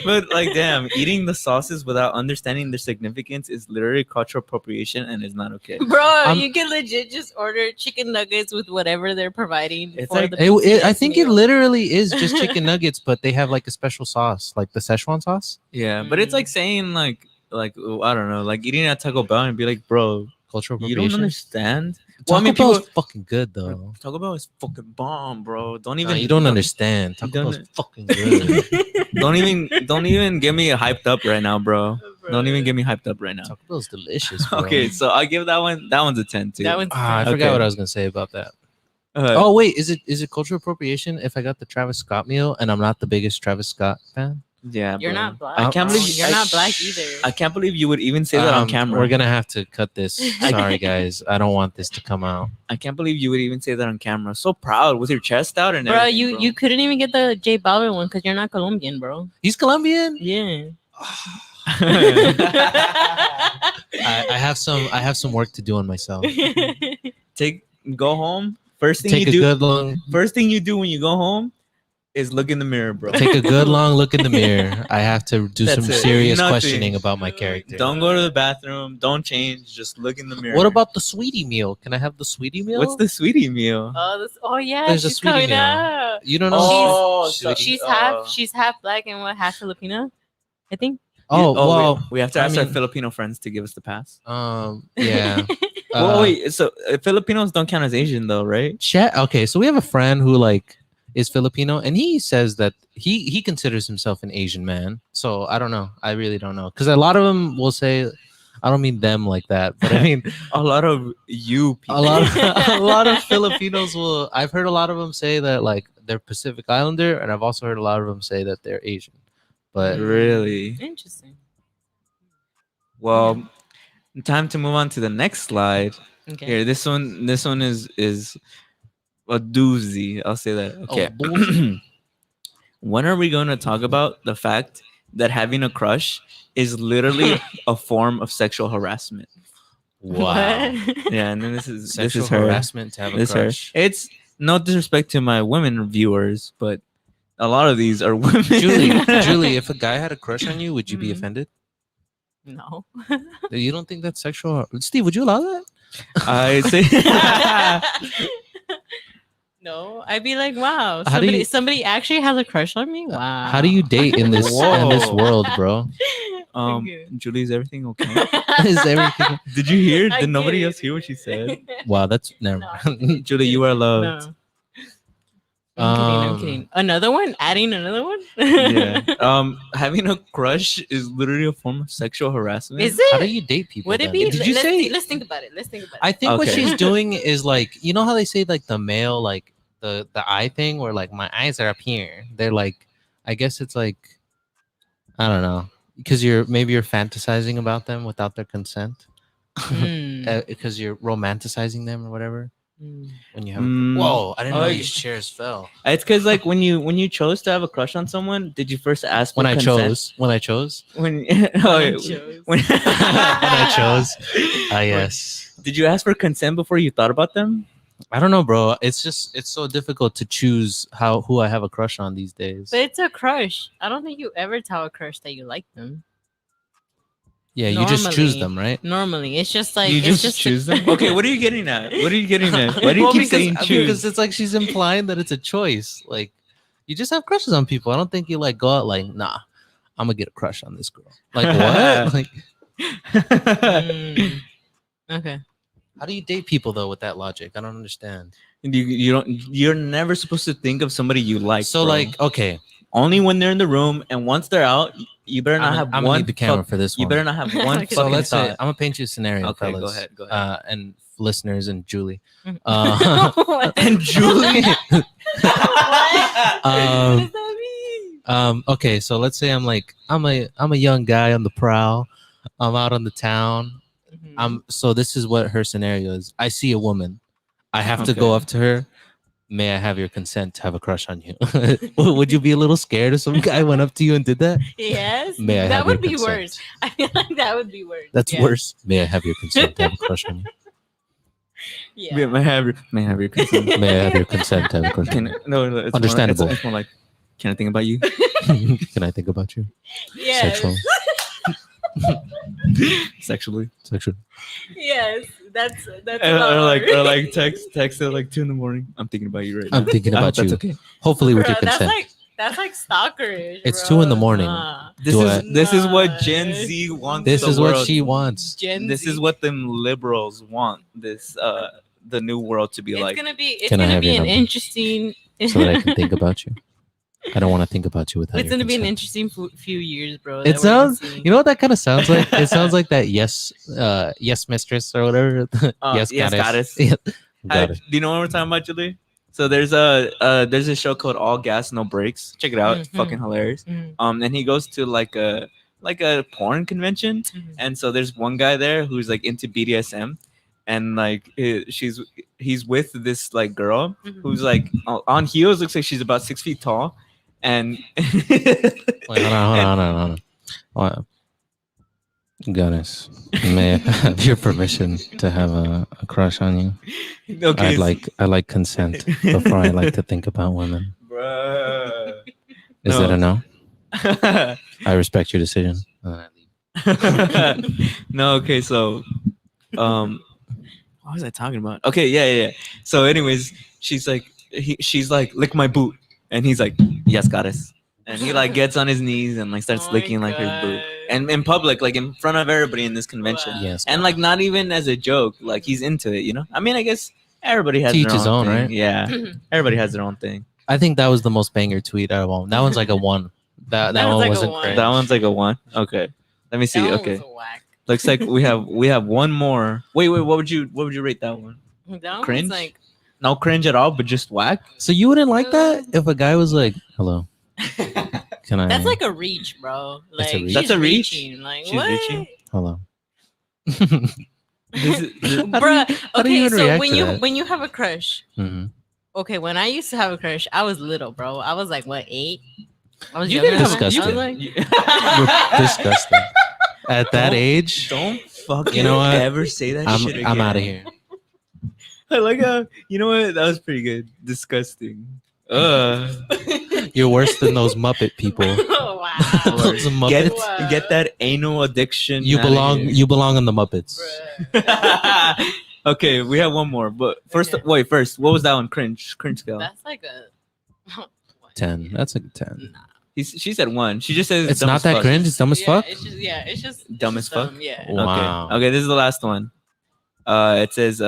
But like, damn, eating the sauces without understanding their significance is literally cultural appropriation, and it's not okay. bro, you can legit just order chicken nuggets with whatever they're providing. It's for like- the I BTS think it meal. literally is just chicken nuggets, but they have like a special sauce, like the Szechuan sauce. Yeah, but it's like saying like I don't know, like eating at Taco Bell and be like, bro, Cultural you don't appropriation. understand. Taco Well, I mean, Bell's people. fucking good though. Taco Bell is fucking bomb, bro. Don't No, even. you don't understand. Taco don't- Bell's fucking good. Don't even get me hyped up right now, bro. Don't even get me hyped up right now. Taco Bell's delicious. Bro. Okay, so I'll give that one. That one's a 10 too. That one's I Okay. forgot what I was gonna say about that. Oh wait, is it cultural appropriation if I got the Travis Scott meal and I'm not the biggest Travis Scott fan? yeah. You're bro. not black. I can't bro. believe you're not black either. I can't believe you would even say that on camera. We're gonna have to cut this. Sorry guys, I don't want this to come out. I can't believe you would even say that on camera. So proud with your chest out and Bro, everything, you couldn't even get the J Balvin one because you're not Colombian, bro. He's Colombian. Yeah. I have some work to do on myself. Go home. First thing Take you a do. good long First thing you do when you go home is look in the mirror, bro. take a good long look in the mirror. I have to do That's some it. serious Nothing. questioning about my character. Don't go to the bathroom. Don't change. Just look in the mirror. What about the sweetie meal? Can I have the sweetie meal? what's the sweetie meal? Oh yeah, There's a she's sweetie coming meal. out. You don't know? Oh, She's so- she's half black and half Filipino, I think. Oh, well, we have to I ask our mean- Filipino friends to give us the pass. yeah. Well, wait. So Filipinos don't count as Asian, though, right? Okay, so we have a friend who like is Filipino, and he says that he considers himself an Asian man. So I don't know. I really don't know because a lot of them will say, I don't mean them like that, but I mean A lot of you people. a lot of Filipinos will. I've heard a lot of them say that like they're Pacific Islander, and I've also heard a lot of them say that they're Asian. But Really? Interesting. Well, time to move on to the next slide. Okay. Here, this one is a doozy. I'll say that. Okay. doozy. When are we going to talk about the fact that having a crush is literally a form of sexual harassment? wow, Yeah, and then this is sexual her. harassment to have a This her. crush. It's no disrespect to my women viewers, but a lot of these are women. Julie, if a guy had a crush on you, would you be Mhm. offended? No. You don't think that's sexual? Steve, would you allow that? I say No, I'd be like, wow, How do you- somebody actually has a crush on me. Wow. How do you date in this Whoa. world, bro? Okay. Julie, is everything okay? Is everything? Did you hear? I Did nobody did. else hear what she said? Wow, that's never. No. mind. Julie, you are loved. No. I'm kidding. I'm Um, kidding. Another one? Adding another one? Yeah. Having a crush is literally a form of sexual harassment. Is it? How do you date people? Would it then? be? Did you say? Let's think about it. Let's think about it. I think what Okay. she's doing is like, you know how they say like the male, like the eye thing, where like my eyes are up here. They're like, I guess it's like, I don't know, because you're fantasizing about them without their consent, Mm. because you're romanticizing them or whatever. Mm. When you have, Mm. whoa, I didn't know Oh, these chairs fell. It's because like when you chose to have a crush on someone, did you first ask for When I consent? chose, when I chose, When I oh, chose. when when I chose, yes. Did you ask for consent before you thought about them? I don't know, bro. It's so difficult to choose who I have a crush on these days. But it's a crush. I don't think you ever tell a crush that you like them. Yeah, you just choose Normally. them, right? Normally, it's just like You it's just a- choose them. Okay, what are you getting at? What are you getting at? Why do you Well, keep saying choose? Because it's like she's implying that it's a choice. Like you just have crushes on people. I don't think you like go out like, nah, I'm gonna get a crush on this girl. Like what? Like Mm. Okay. how do you date people though with that logic? I don't understand. You're never supposed to think of somebody you like. So bro. like, okay, only when they're in the room, and once they're out, you better not have I'm one. gonna need the camera fuck- for this you one. better not have one. Okay. So fucking let's say thought. I'm gonna paint you a scenario, Okay, go fellas. ahead, go ahead. And listeners and Julie. Mm. Uh, And Julie. What Um, does that mean? okay, so let's say I'm a young guy on the prowl. I'm out on the town. Mhm. So this is what her scenario is. I see a woman. I have to go Okay. up to her. May I have your consent to have a crush on you? Would you be a little scared if some guy went up to you and did that? Yes. May I that have would your be consent? worse. I feel like that would be worse. That's Yeah. worse. May I have your consent to have a crush on you? Yeah. May I have your consent? May I have your consent to have a crush on Can, no, it's Understandable. It's more like, can I think about you? you? Can I think about you? Yes. Sexual. Sexually. Sexual. Yes. That's Or about like right. text at like 2 a.m. I'm thinking about you right now. I'm thinking I hope about you. that's okay. Hopefully with Bro, your consent. that's like stalkerish. It's bro. 2 a.m. Nah. This is what Nah. Gen Z wants. This the is what world- she wants. Gen This Z. is what them liberals want. This the new world to be It's like. gonna be. It's Can I gonna have be your an number? interesting. So that I can think about you. I don't want to think about you without It's your gonna be an consent. interesting few years, bro. It that we're gonna sounds, see. you know what that kind of sounds like? It sounds like that yes mistress or whatever. Yes goddess. Yeah. Got it. Do you know what we're talking about, Julie? So there's a show called All Gas No Breaks. Check it out. It's Mhm. fucking hilarious. Mhm. And he goes to like a porn convention, Mhm. and so there's one guy there who's like into BDSM, and like he's with this like girl Mhm. who's like on heels, looks like she's about 6 feet tall, and Wait, hold on. Wow. Goddess, may I have your permission to have a crush on you? okay, I like consent before I like to think about women. bruh. Is No. that a no? I respect your decision. I leave. No, okay, so what was I talking about? Okay, yeah. So anyways, she's like lick my boot, and he's like, yes, goddess. And he like gets on his knees and like starts Oh my licking like her boot. God. And in public, like in front of everybody in this convention. Wow. Yes. And like not even as a joke, like he's into it, you know? I mean, I guess everybody has To each their his own own, thing. right? Yeah. Everybody has their own thing. I think that was the most banger tweet out of all. That one's like a 1. That That was one like a wasn't 1. cringe. That one's like a 1. Okay. Let me see. That one Okay. was whack. Looks like we have one more. Wait, what would you rate that one? That one Cringe? was like. No cringe at all, but just whack. So you wouldn't like that if a guy was like, "Hello, can I?" That's like a reach, bro. That's Like a reach? she's That's a reach? reaching. Like She's what? reaching? hello. This is- Bruh, how do you okay, even so react when to you that? when you have a crush, Mhm. okay, when I used to have a crush, I was little, bro. I was like what 8? I was You younger didn't than that. I disgusting. was like, You're disgusting. At that Don't- age, Don't fucking You know what? ever say that shit again. I'm out of here. I like how, you know what? That was pretty good. Disgusting. You're worse than those Muppet people. oh, wow. Those Muppets. Get Wow. that anal addiction. You outta belong. here. You belong on the Muppets. Bruh. Okay, we have one more. But first, Okay. wait. First, what was that one? Cringe scale. That's like a 10. That's a 10. Nah. She said 1. She just says It's dumb not as that fuck. cringe. It's dumb as fuck. It's just Dumb as fuck? Yeah. Wow. Okay. This is the last one. It says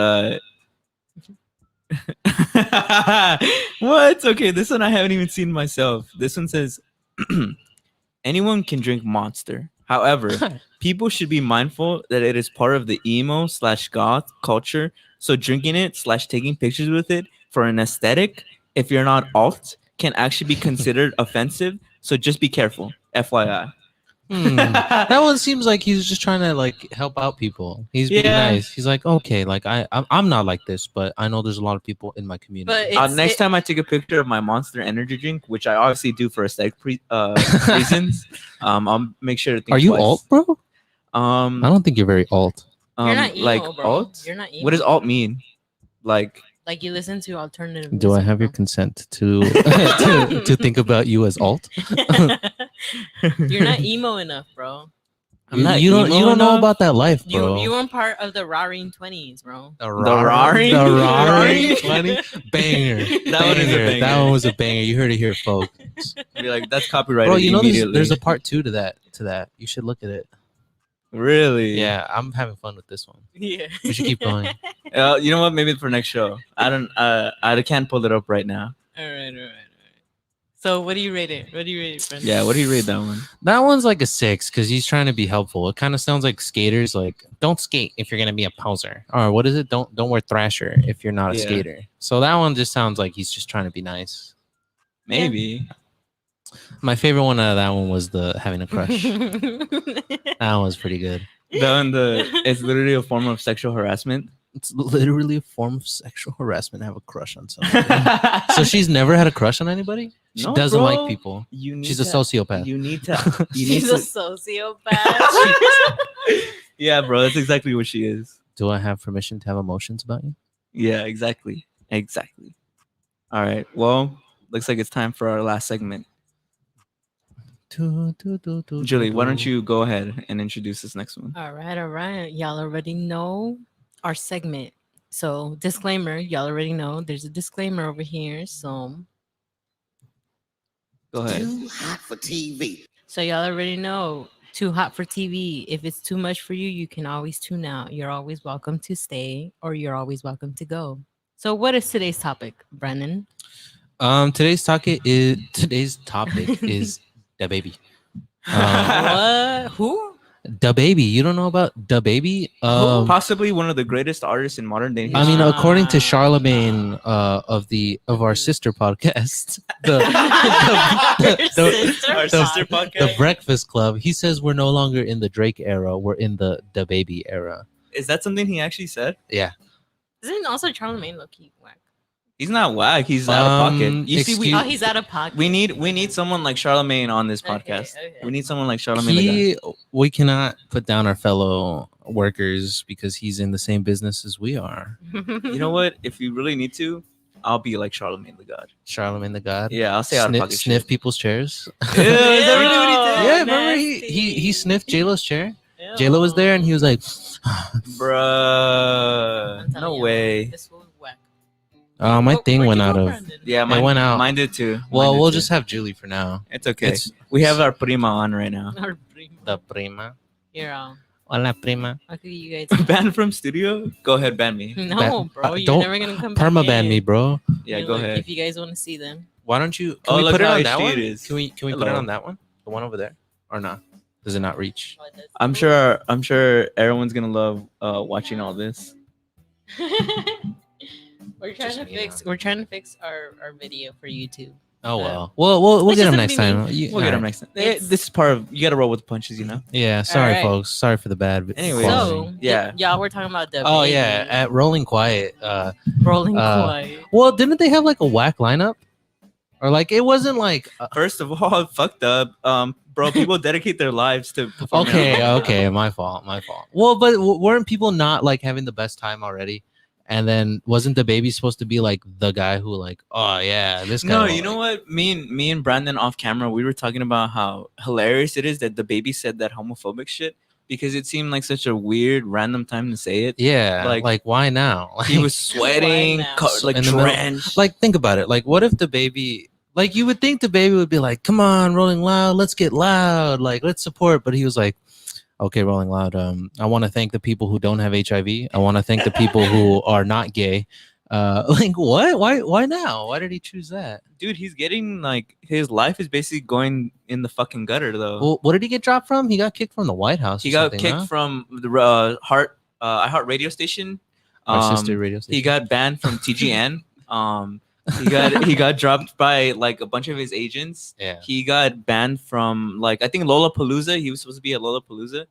what? Okay, this one I haven't even seen myself. This one says anyone can drink Monster. However, people should be mindful that it is part of the emo/goth culture. So drinking it / taking pictures with it for an aesthetic, if you're not alt, can actually be considered offensive. So just be careful. FYI. That one seems like he's just trying to like help out people. He's being Yeah. nice. He's like, okay, like I'm not like this, but I know there's a lot of people in my community. But it's, Next time I take a picture of my Monster energy drink, which I obviously do for aesthetic reasons, I'll make sure to think Are you twice. alt, bro? I Um, don't think you're very alt. you're not emo, like bro. alt. You're not emo. What does alt mean? Like, Like you listen to alternative. Do I music, have your bro. consent to to think about you as alt? You're not emo enough, bro. I'm not you don't emo know enough. about that life, bro. You weren't part of the Roaring 20s, bro. The Roaring? the Roaring Roaring? 20 banger. That one is a That banger. one was a banger. You heard it here, folks. Be like, that's copyrighted. Bro, you know immediately. there's a part 2 to that. You should look at it. Really? Yeah, I'm having fun with this one. Yeah. We should keep going. You know what? Maybe for next show. I don't. I can't pull it up right now. All right. So what do you rate it? Friend? Yeah. What do you rate that one? That one's like a 6 because he's trying to be helpful. It kind of sounds like skaters, like don't skate if you're gonna be a poser, or what is it? Don't wear Thrasher if you're not a Yeah. skater. So that one just sounds like he's just trying to be nice. Maybe. My favorite one out of that one was the having a crush. That one was pretty good. It's literally a form of sexual harassment. It's literally a form of sexual harassment to have a crush on someone. So she's never had a crush on anybody. She No, doesn't bro. like people. You need She's a sociopath. You need to. You need She's a to. sociopath. Yeah, bro. That's exactly what she is. Do I have permission to have emotions about you? Yeah. Exactly. All right. Well, looks like it's time for our last segment. Julie, why don't you go ahead and introduce this next one? All right. Y'all already know our segment. So disclaimer, y'all already know there's a disclaimer over here. So Go ahead. Too hot for TV. y'all already know too hot for TV. If it's too much for you, you can always tune out. You're always welcome to stay or you're always welcome to go. So what is today's topic, Brennan? Today's topic is the baby. What? Who? The baby. You don't know about the baby? Possibly one of the greatest artists in modern day history. I mean, according to Ah. Charlemagne of our sister podcast, Our sister podcast. the Breakfast Club, he says we're no longer in the Drake era, we're in the baby era. Is that something he actually said? Yeah. Isn't also Charlemagne low-key whack? He's not whack. He's out of pocket. You see, excuse- Oh, he's out of pocket. we need someone like Charlemagne on this Okay, podcast. okay. We need someone like Charlemagne. the guy. We cannot put down our fellow workers because he's in the same business as we are. You know what? If you really need to, I'll be like Charlemagne the God. Charlemagne the God. Yeah, I'll say out of pocket. Sniff shit. people's chairs. Ew, is that really what he did? Yeah, remember he sniffed J-Lo's chair. J-Lo was there and he was like, Bruh. I'm telling No you, way. This was whack. my thing Where'd went you out go, of. Brandon? Yeah, It went out. Mine did too. Well, Mine did we'll too. just have Julie for now. It's okay. It's We have our prima on right now. Our primo. the prima. Here, Hola, prima. I'll give you guys. Ban from studio? Go ahead, ban me. No, bro, you're don't never gonna come back. Perma ban in. me, bro. Yeah, You're go like, ahead. If you guys want to see them. Why don't you? Oh, Can we look put it how on that HD one? it is. Can we put it Hello. on that one? The one over there, or not? Does it not reach? I'm sure everyone's gonna love watching all this. We're trying to fix our video for YouTube. Oh well. We'll Which get him doesn't next be time. me. We'll get them next time. It's- This is part of you gotta roll with the punches, you know. Yeah. Sorry, right. folks. Sorry for the bad. Anyways. quality. So Yeah. y'all were talking about the Oh baby yeah, at Rolling Quiet. rolling uh, quiet. Well, didn't they have like a whack lineup? Or like it wasn't like First of all, fucked up. Bro, people dedicate their lives to performing. okay, my fault. Well, but weren't people not like having the best time already? And then wasn't the baby supposed to be like the guy who like, oh yeah, this guy? No, will, you know like-" what? Me and Brandon off camera, we were talking about how hilarious it is that the baby said that homophobic shit. because it seemed like such a weird, random time to say it. Yeah, like why now? He was sweating, now? like In the middle- drenched. like think about it. Like what if the baby, like you would think the baby would be like, come on, Rolling Loud, let's get loud, like let's support. But he was like, okay, Rolling Loud, I want to thank the people who don't have HIV. I want to thank the people who are not gay. Like what? Why now? Why did he choose that? Dude, he's getting like his life is basically going in the fucking gutter though. Well, what did he get dropped from? He got kicked from the White House. He or got something, kicked huh? from the iHeart radio station. Our sister radio station. He got banned from TGN. He got dropped by like a bunch of his agents. Yeah. He got banned from like I think Lollapalooza. He was supposed to be at Lollapalooza.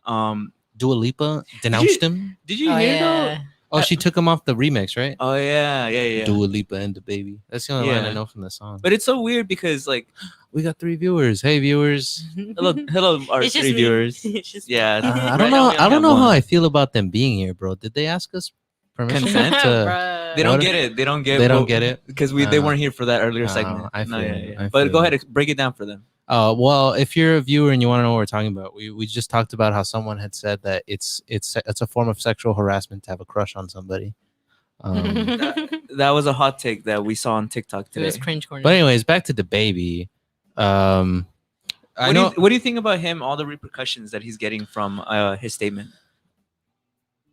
Dua Lipa denounced him. Did you hear though? Oh, she took him off the remix, right? Oh yeah. Dua Lipa and the baby. That's the only line Yeah. I know from the song. But it's so weird because like We got 3 viewers. Hey, viewers. hello our It's just 3 me. viewers. It's just Yeah. I Right don't now know. we only I don't have know how one. I feel about them being here, bro. Did they ask us permission? Consent? Bruh. They don't What? get it. They don't get. They don't get it? because they Uh, weren't here for that earlier no, segment. I feel you. I But feel go you. ahead, break it down for them. Well, if you're a viewer and you want to know what we're talking about, we just talked about how someone had said that it's a form of sexual harassment to have a crush on somebody. That was a hot take that we saw on TikTok It today. was cringe corner. But anyways, back to the baby. I know. What do you think about him? All the repercussions that he's getting from his statement.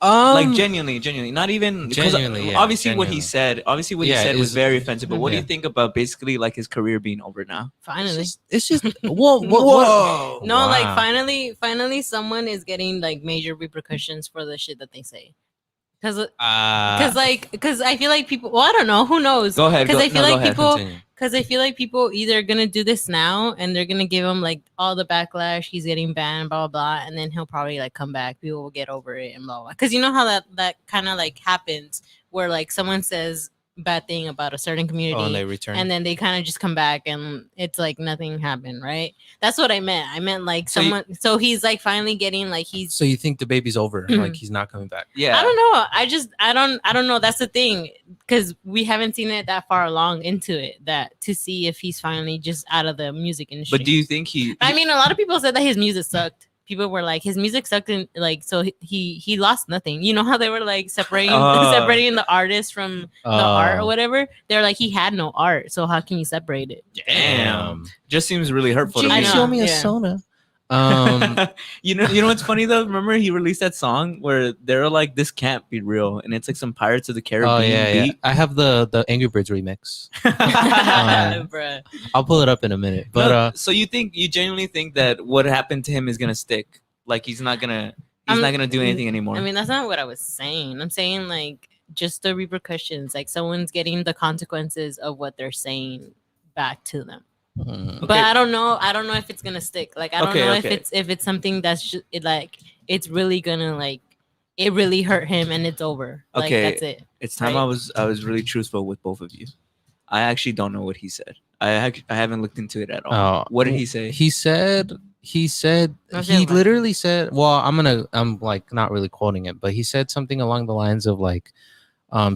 Like genuinely, not even 'cause Genuinely, yeah, obviously what genuinely. he said. Obviously what Yeah, he said was is- very offensive. But what do you Yeah. think about basically like his career being over now? Finally. It's just whoa. No, like Wow. finally someone is getting like major repercussions for the shit that they say. Cause Uh, I feel like people, well, I don't know, who knows? Go ahead. Because I feel go like ahead. people, continue. because I feel like people either gonna do this now and they're gonna give him like all the backlash, he's getting banned, blah blah blah, and then he'll probably like come back, people will get over it and blah blah. Because you know how that kind of like happens where like someone says bad thing about a certain community, Oh, and they return. and then they kind of just come back and it's like nothing happened, right? That's what I meant. I meant like So you- someone. So he's like finally getting like he's. So you think the baby's over? Like he's not coming back? Yeah. I don't know. I don't know. That's the thing, because we haven't seen it that far along into it that to see if he's finally just out of the music industry. But do you think he? I mean, a lot of people said that his music sucked. People were like, his music sucked, and like, so he lost nothing. You know how they were like separating separating the artist from the art or whatever. They're like, he had no art, so how can you separate it? Damn. Just seems really hurtful to I me. know. Show me a yeah. soda. you know what's funny though? Remember he released that song where they're like, "This can't be real," and it's like some Pirates of the Caribbean Oh yeah. beat. I have the Angry Birds remix. Bruh. I'll pull it up in a minute. But No, so you genuinely think that what happened to him is gonna stick? Like he's not gonna do anything anymore. I mean, that's not what I was saying. I'm saying like just the repercussions, like someone's getting the consequences of what they're saying back to them. But I don't know. I don't know if it's gonna stick. Like I don't know if it's something that's just like it's really gonna like it really hurt him and it's over. Like Okay. that's it. It's time right? I was really truthful with both of you. I actually don't know what he said. I haven't looked into it at all. Oh, What did he say? He said No, he say it, literally said, well, I'm like not really quoting it, but he said something along the lines of like,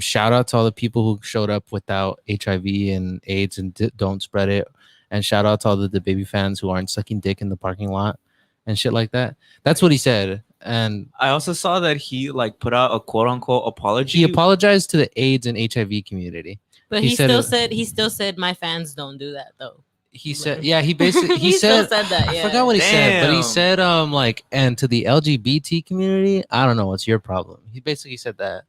shout out to all the people who showed up without HIV and AIDS and don't spread it, and shout out to all the baby fans who aren't sucking dick in the parking lot and shit like that. That's what he said. And I also saw that he like put out a quote unquote apology. he apologized to the AIDS and HIV community. But he he said still said my fans don't do that though. He said, yeah, he basically he still said said that. I Yeah. forgot what he said, but he Damn. said like, and to the LGBT community, I don't know what's your problem. He basically said that.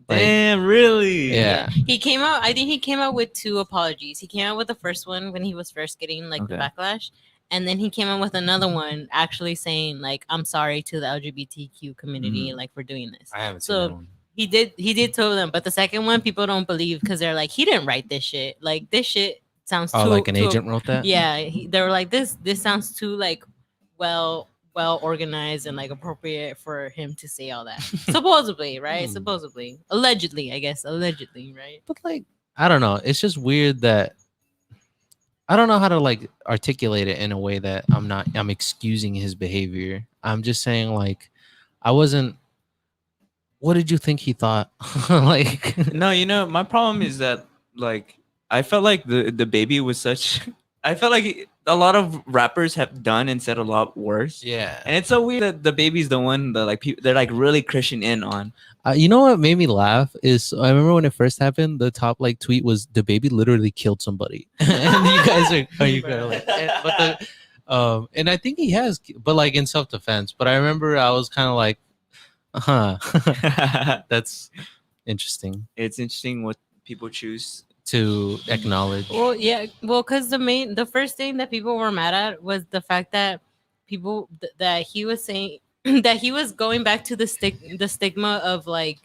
Like, Damn, really? yeah. He came out. I think he came out with 2 apologies. He came out with the first one when he was first getting like the Okay. backlash, and then he came out with another one actually saying like, "I'm sorry to the LGBTQ community like for doing this." I haven't So- seen that one. He did tell them, but the second one people don't believe because they're like, he didn't write this shit. Like this shit sounds Oh, too like an too- agent wrote that? Yeah, they were like this sounds too like well organized and like appropriate for him to say all that. Supposedly, right? Supposedly, allegedly, I guess, allegedly, right? But like, I don't know. It's just weird that I don't know how to like articulate it in a way that I'm excusing his behavior. I'm just saying like I wasn't. What did you think he thought? Like, No, my problem is that like I felt like the baby was such. I felt like a lot of rappers have done and said a lot worse. Yeah. And it's so weird that the baby's the one that like they're like really Christian in on. You know what made me laugh is I remember when it first happened, the top like tweet was the baby literally killed somebody, and you guys are you kind of like, but the and I think he has, but like in self defense. But I remember I was kind of like, that's interesting It's interesting what people choose. to acknowledge. Well, yeah, well, because the first thing that people were mad at was the fact that that he was saying that he was going back to the stigma of like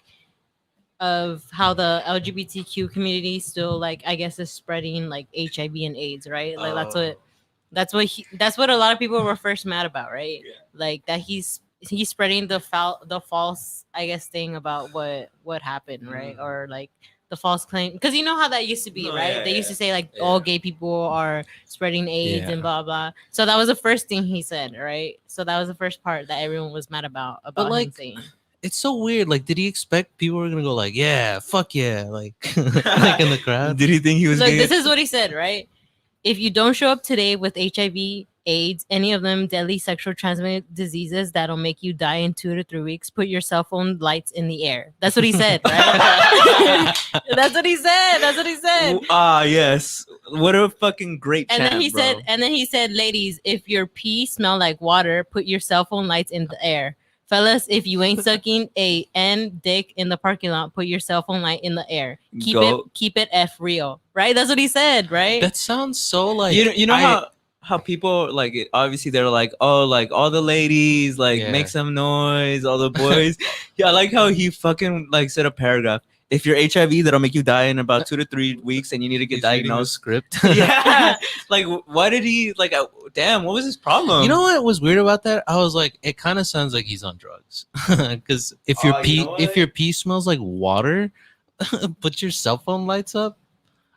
of how the LGBTQ community still like I guess is spreading like HIV and AIDS, right? Like that's what a lot of people were first mad about, right? Yeah. Like that he's spreading the false I guess thing about what happened, right? Or like the false claim, because you know how that used to be, Oh, right? yeah, They used to say like Yeah. all gay people are spreading AIDS Yeah. and blah blah. So that was the first thing he said, right? So that was the first part that everyone was mad about him like, saying. It's so weird. Like, did he expect people were gonna go like, yeah, fuck yeah, like, like in the crowd? Did he think he was Look, gonna this is what he said, right? If you don't show up today with HIV, AIDS, any of them deadly sexual transmitted diseases that'll make you die in 2 to 3 weeks, put your cell phone lights in the air. That's what he said, right? That's what he said. That's what he said. yes. What a fucking great And chant, then he bro. said, ladies, if your pee smell like water, put your cell phone lights in the air. Fellas, if you ain't sucking a N dick in the parking lot, put your cell phone light in the air. Keep it F real. Right? That's what he said, right? That sounds so like you know how people like obviously they're like, oh, like all the ladies like Yeah. make some noise, all the boys. Yeah, I like how he fucking like said a paragraph. If you're HIV, that'll make you die in about 2 to 3 weeks, and you need to get he's reading the diagnosed. script. Yeah, like why did he like? Damn, what was his problem? You know what was weird about that? I was like, it kind of sounds like he's on drugs. Because if your You pee know what? if your pee smells like water, put your cell phone lights up.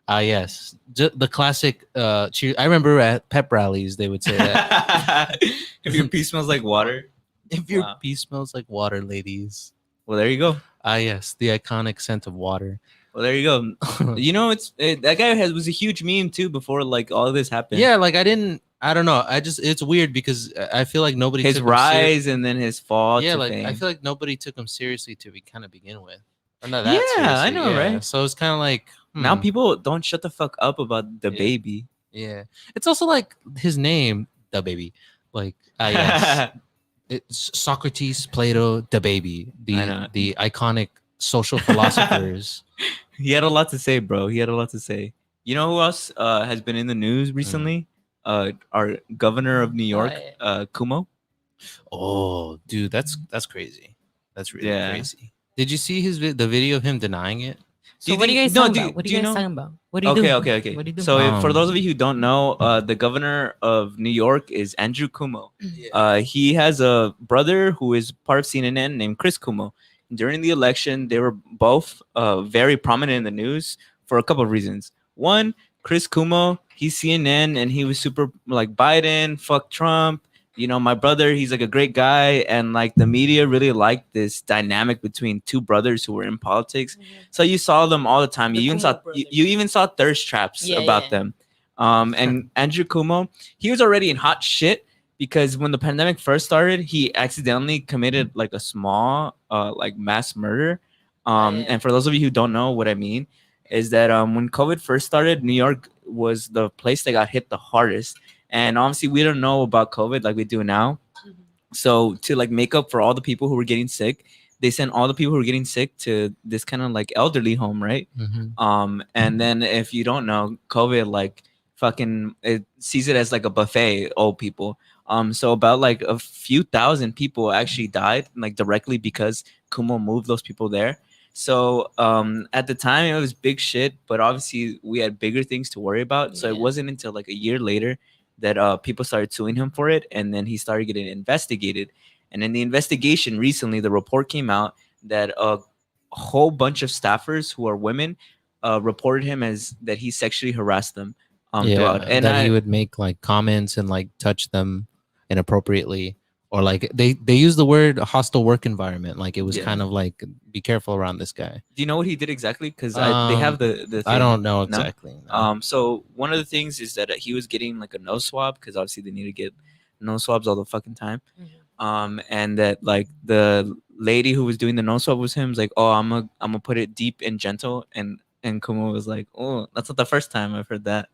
Yes, the classic. Cheer. I remember at pep rallies they would say that. If your pee smells like water, If your Wow. pee smells like water, ladies. well, there you go. Yes, the iconic scent of water. Well, there you go. You know, that guy was a huge meme too before like all of this happened. Yeah, like I don't know. It's weird because I feel like nobody his took him ser- rise and then his fall. Yeah, to like fame. I feel like nobody took him seriously to kind of begin with. Or not Yeah, that I seriously, know, yeah. right? So it's kind of like Now people don't shut the fuck up about the Yeah. baby. yeah. It's also like his name, the baby. Like yes, it's Socrates, Plato, the baby, I know. the iconic social philosophers. He had a lot to say, bro. He had a lot to say. You know who else has been in the news recently? Our governor of New York, Kumo. Oh, dude, that's crazy. That's really Yeah. crazy. Did you see the video of him denying it? So what are you guys talking about? What are you guys talking about? What do you do? Okay. What do you do? So for Um, those of you who don't know, the governor of New York is Andrew Cuomo. He has a brother who is part of CNN named Chris Cuomo. During the election, they were both very prominent in the news for a couple of reasons. One, Chris Cuomo, he's CNN and he was super like Biden, fuck Trump. You know, my brother, he's like a great guy. And like the media really liked this dynamic between two brothers who were in politics. So you saw them all the time. The You even Cuomo saw brothers. you even saw thirst traps Yeah, about yeah. them. And Andrew Cuomo, he was already in hot shit because when the pandemic first started, he accidentally committed like a small like mass murder. Yeah. And for those of you who don't know what I mean, is that when COVID first started, New York was the place that got hit the hardest. And obviously we don't know about COVID like we do now. So to like make up for all the people who were getting sick, they sent all the people who were getting sick to this kind of like elderly home, right? And then if you don't know, COVID like fucking it sees it as like a buffet, old people. So about like a few thousand people actually died like directly because Kumo moved those people there. So at the time it was big shit, but obviously we had bigger things to worry about. So it Yeah. wasn't until like a year later that people started suing him for it, and then he started getting investigated. And in the investigation recently, the report came out that a whole bunch of staffers who are women reported him as that he sexually harassed them throughout. And that he would make like comments and like touch them inappropriately, or like they use the word hostile work environment. Like it was Yeah. kind of like be careful around this guy. Do you know what he did exactly? Because they have the I thing. don't know No? exactly. No. So one of the things is that he was getting like a nose swab because obviously they need to get nose swabs all the fucking time. And that like the lady who was doing the nose swab was him. Was like, oh, I'm gonna put it deep and gentle, and Kumo was like, oh, that's not the first time I've heard that.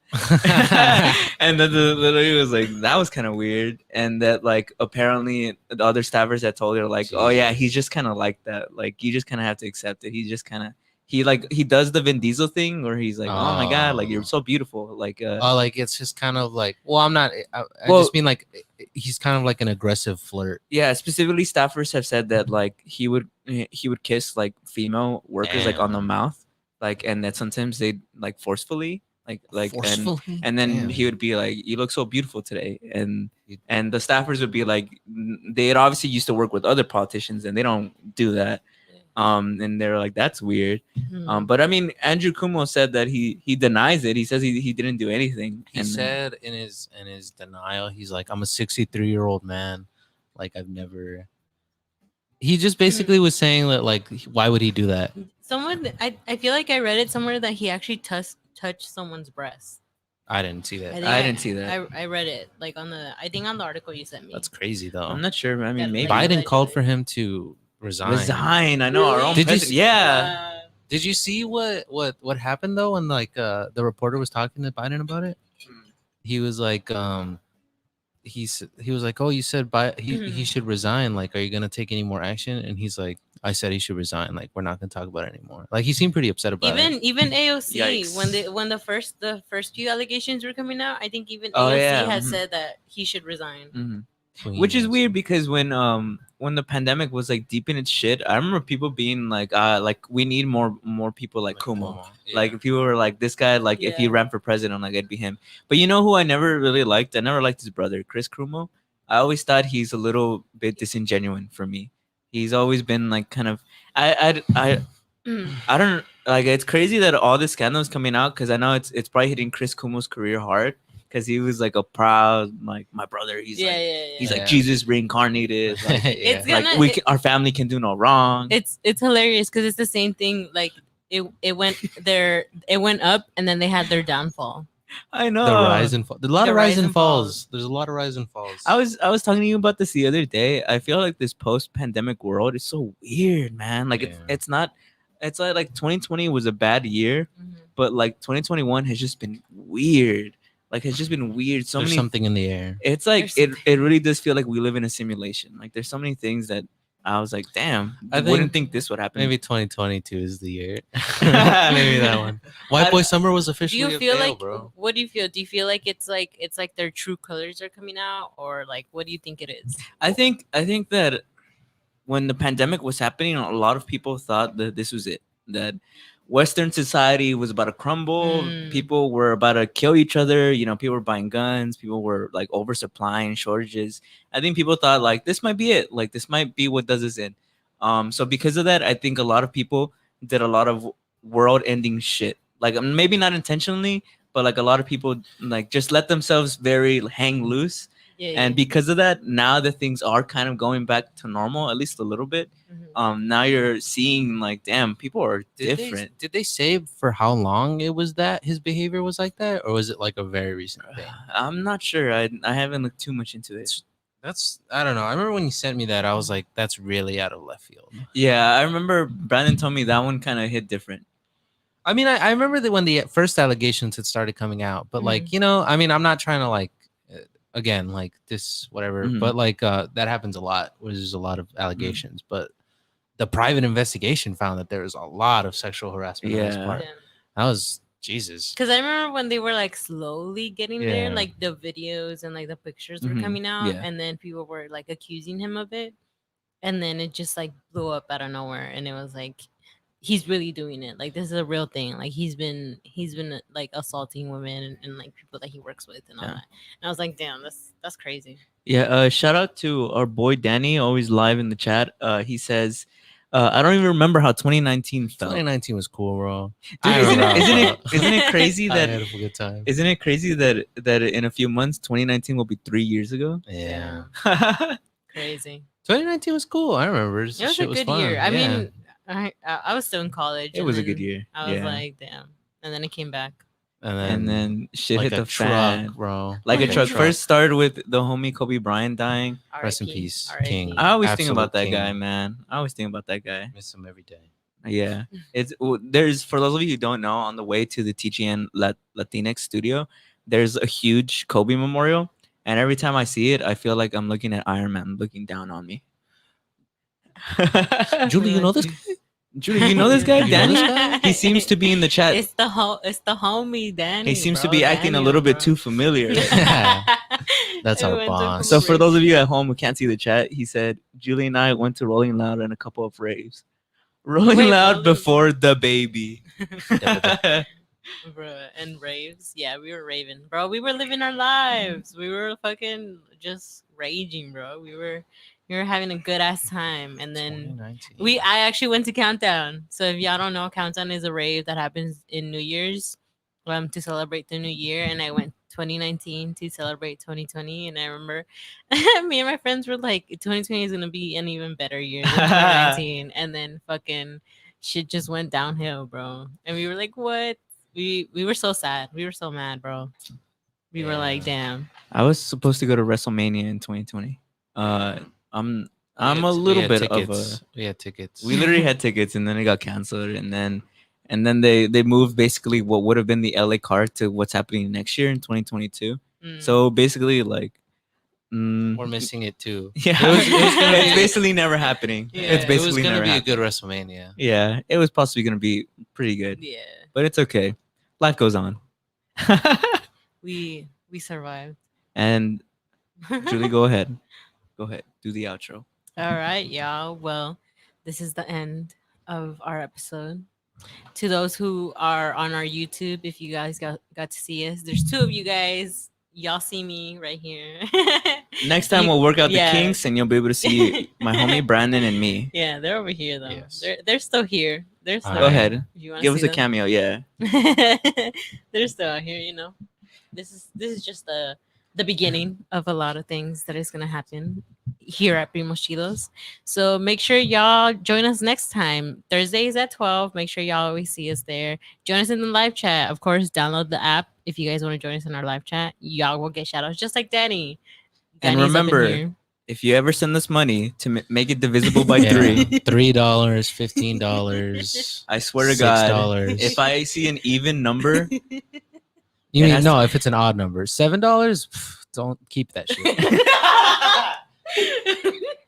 And then the lady was like, that was kind of weird, and that like apparently the other staffers had told her like, oh yeah, he's just kind of like that. Like you just kind of have to accept it. He just kind of he does the Vin Diesel thing where he's like, oh my god, like you're so beautiful, like Oh, like it's just kind of like. Well, I'm not. I Well- just mean like he's kind of like an aggressive flirt. yeah, specifically staffers have said that like he would kiss like female workers like on the Damn. mouth, like, and that sometimes they like forcefully like Forcefully? and then Damn. he would be like, you look so beautiful today, and You- the staffers would be like, they had obviously used to work with other politicians and they don't do that. And they're like, that's weird. But I mean, Andrew Cuomo said that he denies it. He says he didn't do anything. He And said in his denial, he's like, I'm a 63-year-old man. Like I've never. He just basically was saying that like, why would he do that? Someone, I feel like I read it somewhere that he actually touched someone's breast. I didn't see that. think I didn't see that. I read it like I think on the article you sent me. That's crazy though. I'm not sure. I mean, That maybe Biden called allegedly. for him to resign. resign. I know our own Really? Did you president. Yeah. Did you see what happened though when like the reporter was talking to Biden about it? He was like he was like, oh, you said he should resign. Like, are you gonna take any more action? And he's like, I said he should resign. Like, we're not gonna talk about it anymore. Like, he seemed pretty upset about it. Even AOC Yikes. when the first few allegations were coming out, I think even Oh, AOC yeah. had Mhm. said that he should resign. Mhm. Queen Which is and weird stuff. because when the pandemic was like deep in its shit, I remember people being like we need more people like Kumo. Yeah. Like people were like, this guy, like if he Yeah. ran for president, like it'd be him. But you know who I never really liked? I never liked his brother, Chris Cuomo. I always thought he's a little bit disingenuous for me. He's always been like kind of I don't like. It's crazy that all this scandal is coming out because I know it's probably hitting Chris Cuomo's career hard because he was like a proud like my brother. He's yeah, like yeah, yeah. he's Yeah. like Jesus reincarnated. Like, It's Yeah. gonna like our family can do no wrong. it's hilarious because it's the same thing. Like it went up and then they had their downfall. I know. The rise and fall. There's a lot The of rise rise and and falls. falls. There's a lot of rise and falls. I was talking to you about this the other day. I feel like this post-pandemic world is so weird, man. Like Yeah. it's not. It's like 2020 was a bad year, but like 2021 has just been weird. Like it's just been weird. So There's many. something in the air. It's like There's it really does feel like we live in a simulation. Like there's so many things that I was like, damn, I I wouldn't think think this would happen. Maybe 2022 is the year. Maybe that one. White Boy Summer was Do officially you a feel fail, like bro. what do you feel? Do you feel like it's like their true colors are coming out, or like what do you think it is? I think that when the pandemic was happening, a lot of people thought that this was it. That Western society was about to crumble. Mm. People were about to kill each other. You know, people were buying guns. People were like oversupplying, shortages. I think people thought like this might be it. Like this might be what does us in. So because of that, I think a lot of people did a lot of world-ending shit. Like maybe not intentionally, but like a lot of people like just let themselves very hang loose. Yeah, And because of that, now that things are kind of going back to normal, at least a little bit. Now you're seeing like, damn, people are different. Did they say for how long it was that his behavior was like that, or was it like a very recent thing? I'm not sure. I haven't looked too much into it. That's I don't know. I remember when you sent me that, I was like, that's really out of left field. Yeah, I remember Brandon told me that one kind of hit different. I mean, I remember that when the first allegations had started coming out, but like, you know, I mean, I'm not trying to like, again, like this, whatever, Mhm. but like that happens a lot, where there's a lot of allegations, but the private investigation found that there was a lot of sexual harassment on his Yeah. part. That was Jesus. Because I remember when they were like slowly getting there, Yeah. like the videos and like the pictures were Mhm. coming out, Yeah. and then people were like accusing him of it, and then it just like blew up out of nowhere, and it was like he's really doing it. Like this is a real thing. Like he's been like assaulting women and like people that he works with and all Yeah. that. And I was like, damn, that's crazy. Yeah, shout out to our boy Danny, always live in the chat. He says, I don't even remember how 2019 felt. 2019 was cool, bro. Dude, I isn't remember, bro. it crazy I that had a good time. isn't it crazy that in a few months 2019 will be 3 years ago? Yeah. crazy. 2019 was cool. I remember. It was a Shit good fun. year. I Yeah. mean, I was still in college. It and was a good then year. I was Yeah. like, damn. And then it came back. And then shit like hit a the truck, fan. bro. Like a a truck. truck. First started with the homie Kobe Bryant dying. Rest in RIP, peace, RIP. King. I always think Absolute about that king. guy, man. I always think about that guy. Miss him every day. Yeah, there's, for those of you who don't know, on the way to the TGN Latinx studio, there's a huge Kobe memorial, and every time I see it, I feel like I'm looking at Iron Man looking down on me. Julie, you know this guy? Julie, you know this guy, You know this Danny? guy? He seems to be in the chat. It's the homie Danny. He seems to bro, be acting a Daniel, little bit bro. too familiar. That's We our went to boss. So for those of you raves. at home who can't see the chat, he said Julie and I went to Rolling Loud and a couple of raves. Rolling Wait, Loud Rolling- before the baby. Bro, and raves. Yeah, we were raving, bro. We were living our lives. We were fucking just raging, bro. We were having a good ass time, and then 2019. I actually went to Countdown. So if y'all don't know, Countdown is a rave that happens in New Year's, to celebrate the new year. And I went 2019 to celebrate 2020. And I remember me and my friends were like, 2020 is gonna be an even better year than 2019. And then fucking shit just went downhill, bro. And we were like, what? We were so sad. We were so mad, bro. We were like, damn. I was supposed to go to WrestleMania in 2020. I'm a We little had bit tickets. of a. We had tickets. We literally had tickets, and then it got canceled, and then they moved basically what would have been the LA card to what's happening next year in 2022. Mm. So basically, like, We're missing it too. yeah, It was gonna it's be- basically never happening. Yeah. It's It was It was basically gonna never be a happening. good WrestleMania. Yeah, it was possibly gonna be pretty good, Yeah. but it's okay. Life goes on. We survived. And Julie, go ahead. Go ahead. Do the outro. All right, y'all. Well, this is the end of our episode. To those who are on our YouTube, if you guys got to see us, there's two of you guys. Y'all see me right here. Next time You- we'll work out yeah. the kinks, and you'll be able to see my homie Brandon and me. Yeah, they're over here though. Yes. They're still here. They're still Go Go here. ahead. If you wanna Give us see a cameo. Yeah. them. They're still out here, you know. This is just the beginning of a lot of things that is gonna happen here at Primos Chidos. So make sure y'all join us next time. Thursdays at 12. Make sure y'all always see us there. Join us in the live chat. Of course, download the app if you guys want to join us in our live chat. Y'all will get shout outs just like Danny. And Danny's up in remember, here. if you ever send us money to make it divisible by Yeah. three, $3, $15. I swear to God, $6. if I see an even number, You It mean has no? If it's an odd number, $7. Pff, don't keep that shit.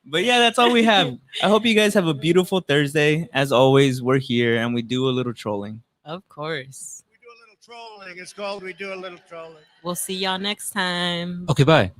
but yeah, that's all we have. I hope you guys have a beautiful Thursday. As always, we're here and we do a little trolling. Of course. We do a little trolling. It's called We Do a Little Trolling. We'll see y'all next time. Okay, bye.